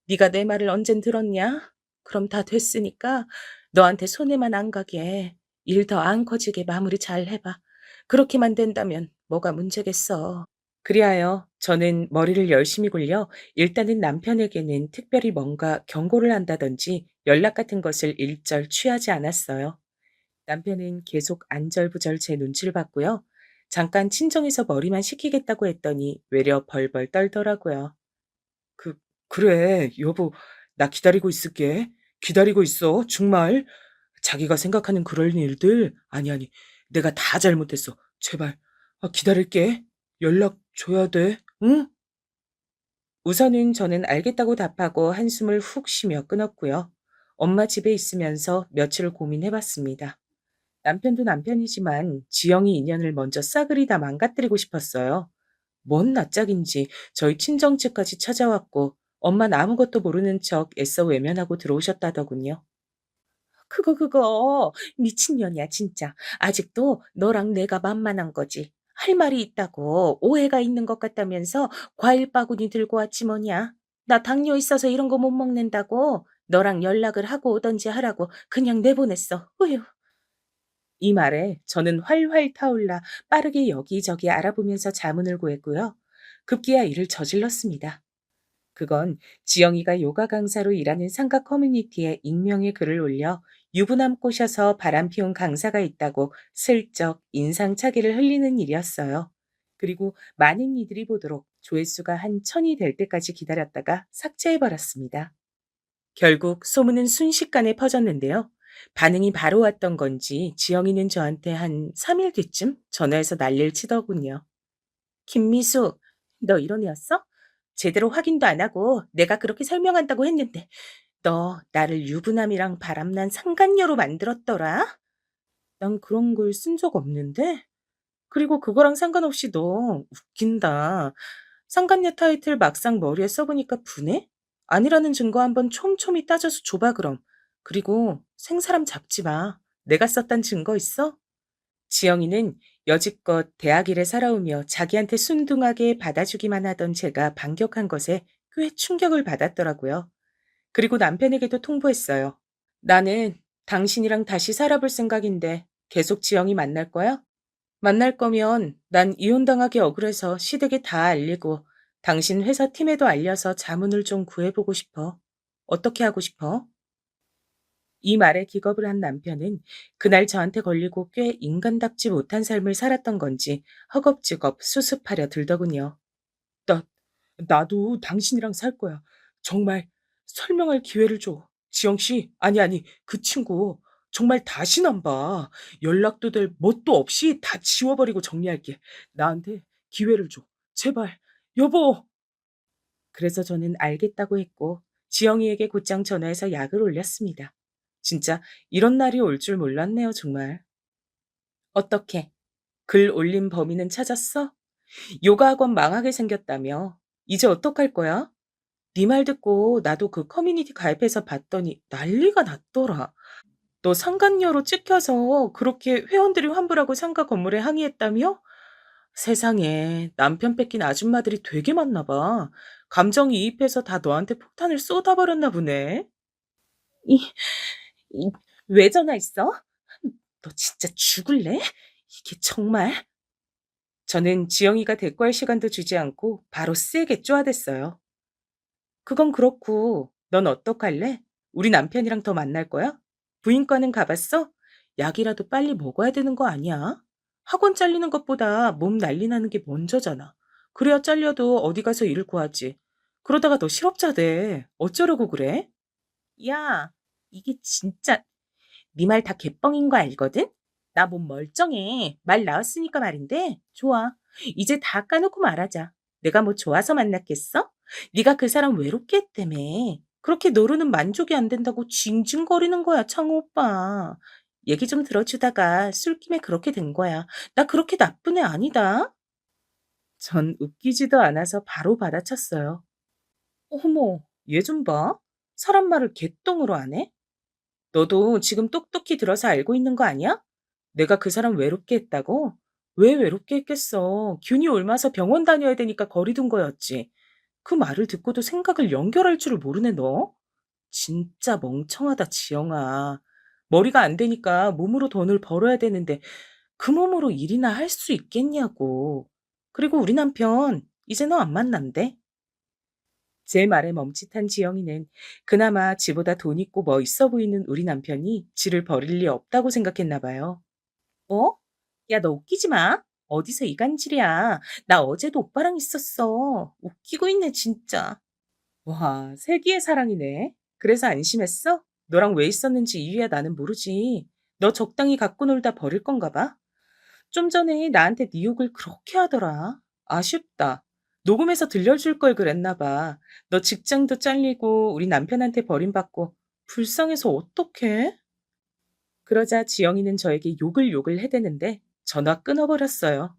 네가 내 말을 언젠 들었냐? 그럼 다 됐으니까 너한테 손해만 안 가게 일 더 안 커지게 마무리 잘 해봐. 그렇게만 된다면 뭐가 문제겠어. 그리하여 저는 머리를 열심히 굴려 일단은 남편에게는 특별히 뭔가 경고를 한다든지 연락 같은 것을 일절 취하지 않았어요. 남편은 계속 안절부절 제 눈치를 봤고요. 잠깐 친정에서 머리만 식히겠다고 했더니 외려 벌벌 떨더라고요. 그, 그래, 여보, 나 기다리고 있을게. 기다리고 있어, 정말. 자기가 생각하는 그런 일들, 아니, 내가 다 잘못했어. 제발, 기다릴게. 연락 줘야 돼, 응? 우선은 저는 알겠다고 답하고 한숨을 훅 쉬며 끊었고요. 엄마 집에 있으면서 며칠을 고민해봤습니다. 남편도 남편이지만 지영이 인연을 먼저 싸그리 다 망가뜨리고 싶었어요. 뭔 낯짝인지 저희 친정집까지 찾아왔고 엄만 아무것도 모르는 척 애써 외면하고 들어오셨다더군요. 그거 미친년이야 진짜. 아직도 너랑 내가 만만한 거지. 할 말이 있다고 오해가 있는 것 같다면서 과일 바구니 들고 왔지 뭐냐. 나 당뇨 있어서 이런 거 못 먹는다고 너랑 연락을 하고 오던지 하라고 그냥 내보냈어. 으휴. 이 말에 저는 활활 타올라 빠르게 여기저기 알아보면서 자문을 구했고요. 급기야 일을 저질렀습니다. 그건 지영이가 요가 강사로 일하는 상가 커뮤니티에 익명의 글을 올려 유부남 꼬셔서 바람 피운 강사가 있다고 슬쩍 인상착의를 흘리는 일이었어요. 그리고 많은 이들이 보도록 조회수가 한 1000이 될 때까지 기다렸다가 삭제해버렸습니다. 결국 소문은 순식간에 퍼졌는데요. 반응이 바로 왔던 건지 지영이는 저한테 한 3일 뒤쯤 전화해서 난리를 치더군요. 김미수, 너 이런 애였어? 제대로 확인도 안 하고 내가 그렇게 설명한다고 했는데 너 나를 유부남이랑 바람난 상간녀로 만들었더라? 난 그런 글 쓴 적 없는데? 그리고 그거랑 상관없이 너 웃긴다. 상간녀 타이틀 막상 머리에 써보니까 분해? 아니라는 증거 한번 촘촘히 따져서 줘봐 그럼. 그리고 생사람 잡지 마. 내가 썼단 증거 있어? 지영이는 여지껏 대학 일에 살아오며 자기한테 순둥하게 받아주기만 하던 제가 반격한 것에 꽤 충격을 받았더라고요. 그리고 남편에게도 통보했어요. 나는 당신이랑 다시 살아볼 생각인데 계속 지영이 만날 거야? 만날 거면 난 이혼당하기 억울해서 시댁에 다 알리고 당신 회사 팀에도 알려서 자문을 좀 구해보고 싶어. 어떻게 하고 싶어? 이 말에 기겁을 한 남편은 그날 저한테 걸리고 꽤 인간답지 못한 삶을 살았던 건지 허겁지겁 수습하려 들더군요. 나, 나도 당신이랑 살 거야. 정말 설명할 기회를 줘. 지영 씨, 아니, 그 친구. 정말 다신 안 봐. 연락도 될 뭣도 없이 다 지워버리고 정리할게. 나한테 기회를 줘. 제발, 여보. 그래서 저는 알겠다고 했고 지영이에게 곧장 전화해서 약을 올렸습니다. 진짜 이런 날이 올 줄 몰랐네요, 정말. 어떻게? 글 올린 범인은 찾았어? 요가 학원 망하게 생겼다며. 이제 어떡할 거야? 네 말 듣고 나도 그 커뮤니티 가입해서 봤더니 난리가 났더라. 너 상간녀로 찍혀서 그렇게 회원들이 환불하고 상가 건물에 항의했다며? 세상에 남편 뺏긴 아줌마들이 되게 많나 봐. 감정이입해서 다 너한테 폭탄을 쏟아버렸나 보네. 이, 왜 전화했어? 너 진짜 죽을래? 이게 정말? 저는 지영이가 대꾸할 시간도 주지 않고 바로 세게 쪼아댔어요. 그건 그렇고 넌 어떡할래? 우리 남편이랑 더 만날 거야? 부인과는 가봤어? 약이라도 빨리 먹어야 되는 거 아니야? 학원 잘리는 것보다 몸 난리 나는 게 먼저잖아. 그래야 잘려도 어디 가서 일을 구하지. 그러다가 너 실업자 돼. 어쩌려고 그래? 야, 이게 진짜 네 말 다 개뻥인 거 알거든? 나 몸 멀쩡해. 말 나왔으니까 말인데. 좋아. 이제 다 까놓고 말하자. 내가 뭐 좋아서 만났겠어? 네가 그 사람 외롭게 했다며. 그렇게 너로는 만족이 안 된다고 징징거리는 거야, 창호 오빠. 얘기 좀 들어주다가 술김에 그렇게 된 거야. 나 그렇게 나쁜 애 아니다. 전 웃기지도 않아서 바로 받아쳤어요. 어머, 얘 좀 봐. 사람 말을 개똥으로 하네? 너도 지금 똑똑히 들어서 알고 있는 거 아니야? 내가 그 사람 외롭게 했다고? 왜 외롭게 했겠어? 균이 옮아서 병원 다녀야 되니까 거리둔 거였지. 그 말을 듣고도 생각을 연결할 줄을 모르네, 너? 진짜 멍청하다, 지영아. 머리가 안 되니까 몸으로 돈을 벌어야 되는데 그 몸으로 일이나 할 수 있겠냐고. 그리고 우리 남편, 이제 너 안 만난대. 제 말에 멈칫한 지영이는 그나마 지보다 돈 있고 멋있어 보이는 우리 남편이 지를 버릴 리 없다고 생각했나 봐요. 뭐? 야, 너 웃기지 마. 어디서 이간질이야. 나 어제도 오빠랑 있었어. 웃기고 있네, 진짜. 와, 세기의 사랑이네. 그래서 안심했어? 너랑 왜 있었는지 이유야 나는 모르지. 너 적당히 갖고 놀다 버릴 건가 봐. 좀 전에 나한테 네 욕을 그렇게 하더라. 아쉽다. 녹음해서 들려줄 걸 그랬나 봐. 너 직장도 잘리고 우리 남편한테 버림받고 불쌍해서 어떡해? 그러자 지영이는 저에게 욕을 해대는데 전화 끊어버렸어요.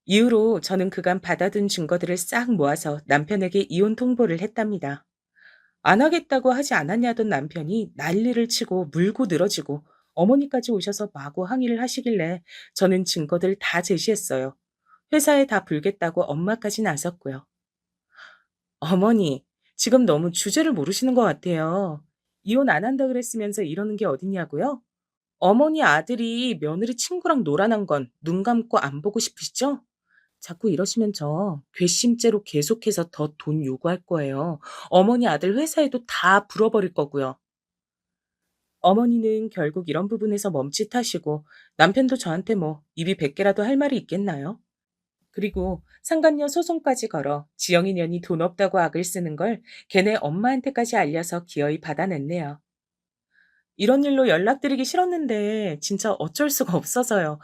이후로 저는 그간 받아둔 증거들을 싹 모아서 남편에게 이혼 통보를 했답니다. 안 하겠다고 하지 않았냐던 남편이 난리를 치고 물고 늘어지고 어머니까지 오셔서 마구 항의를 하시길래 저는 증거들 다 제시했어요. 회사에 다 불겠다고 엄마까지 나섰고요. 어머니, 지금 너무 주제를 모르시는 것 같아요. 이혼 안 한다 그랬으면서 이러는 게 어딨냐고요? 어머니 아들이 며느리 친구랑 놀아난 건 눈 감고 안 보고 싶으시죠? 자꾸 이러시면 저 괘씸죄로 계속해서 더 돈 요구할 거예요. 어머니 아들 회사에도 다 불어버릴 거고요. 어머니는 결국 이런 부분에서 멈칫하시고 남편도 저한테 뭐 입이 100개라도 할 말이 있겠나요? 그리고 상간녀 소송까지 걸어 지영이 년이 돈 없다고 악을 쓰는 걸 걔네 엄마한테까지 알려서 기어이 받아냈네요. 이런 일로 연락드리기 싫었는데 진짜 어쩔 수가 없어서요.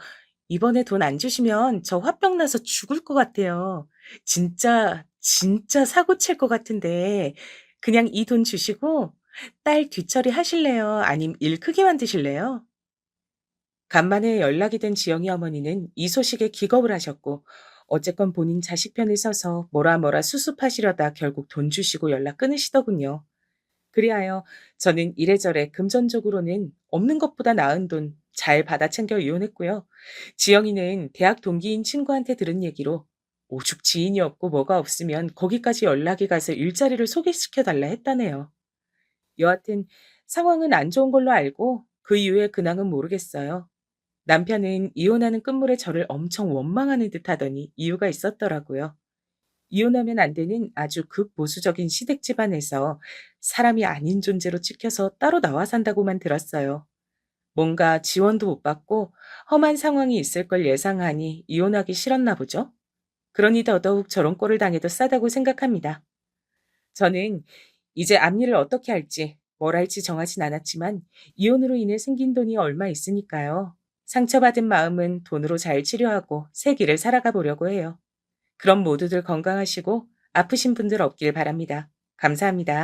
이번에 돈 안 주시면 저 화병 나서 죽을 것 같아요. 진짜 사고 칠 것 같은데 그냥 이 돈 주시고 딸 뒤처리 하실래요? 아님 일 크게 만드실래요? 간만에 연락이 된 지영이 어머니는 이 소식에 기겁을 하셨고 어쨌건 본인 자식 편에 서서 뭐라 수습하시려다 결국 돈 주시고 연락 끊으시더군요. 그리하여 저는 이래저래 금전적으로는 없는 것보다 나은 돈 잘 받아 챙겨 이혼했고요. 지영이는 대학 동기인 친구한테 들은 얘기로 오죽 지인이 없고 뭐가 없으면 거기까지 연락이 가서 일자리를 소개시켜 달라 했다네요. 여하튼 상황은 안 좋은 걸로 알고 그 이후의 근황은 모르겠어요. 남편은 이혼하는 끝물에 저를 엄청 원망하는 듯 하더니 이유가 있었더라고요. 이혼하면 안 되는 아주 극보수적인 시댁 집안에서 사람이 아닌 존재로 찍혀서 따로 나와 산다고만 들었어요. 뭔가 지원도 못 받고 험한 상황이 있을 걸 예상하니 이혼하기 싫었나 보죠. 그러니 더더욱 저런 꼴을 당해도 싸다고 생각합니다. 저는 이제 앞일을 어떻게 할지 뭘 할지 정하진 않았지만 이혼으로 인해 생긴 돈이 얼마 있으니까요. 상처받은 마음은 돈으로 잘 치료하고 새 길을 살아가 보려고 해요. 그럼 모두들 건강하시고 아프신 분들 없길 바랍니다. 감사합니다.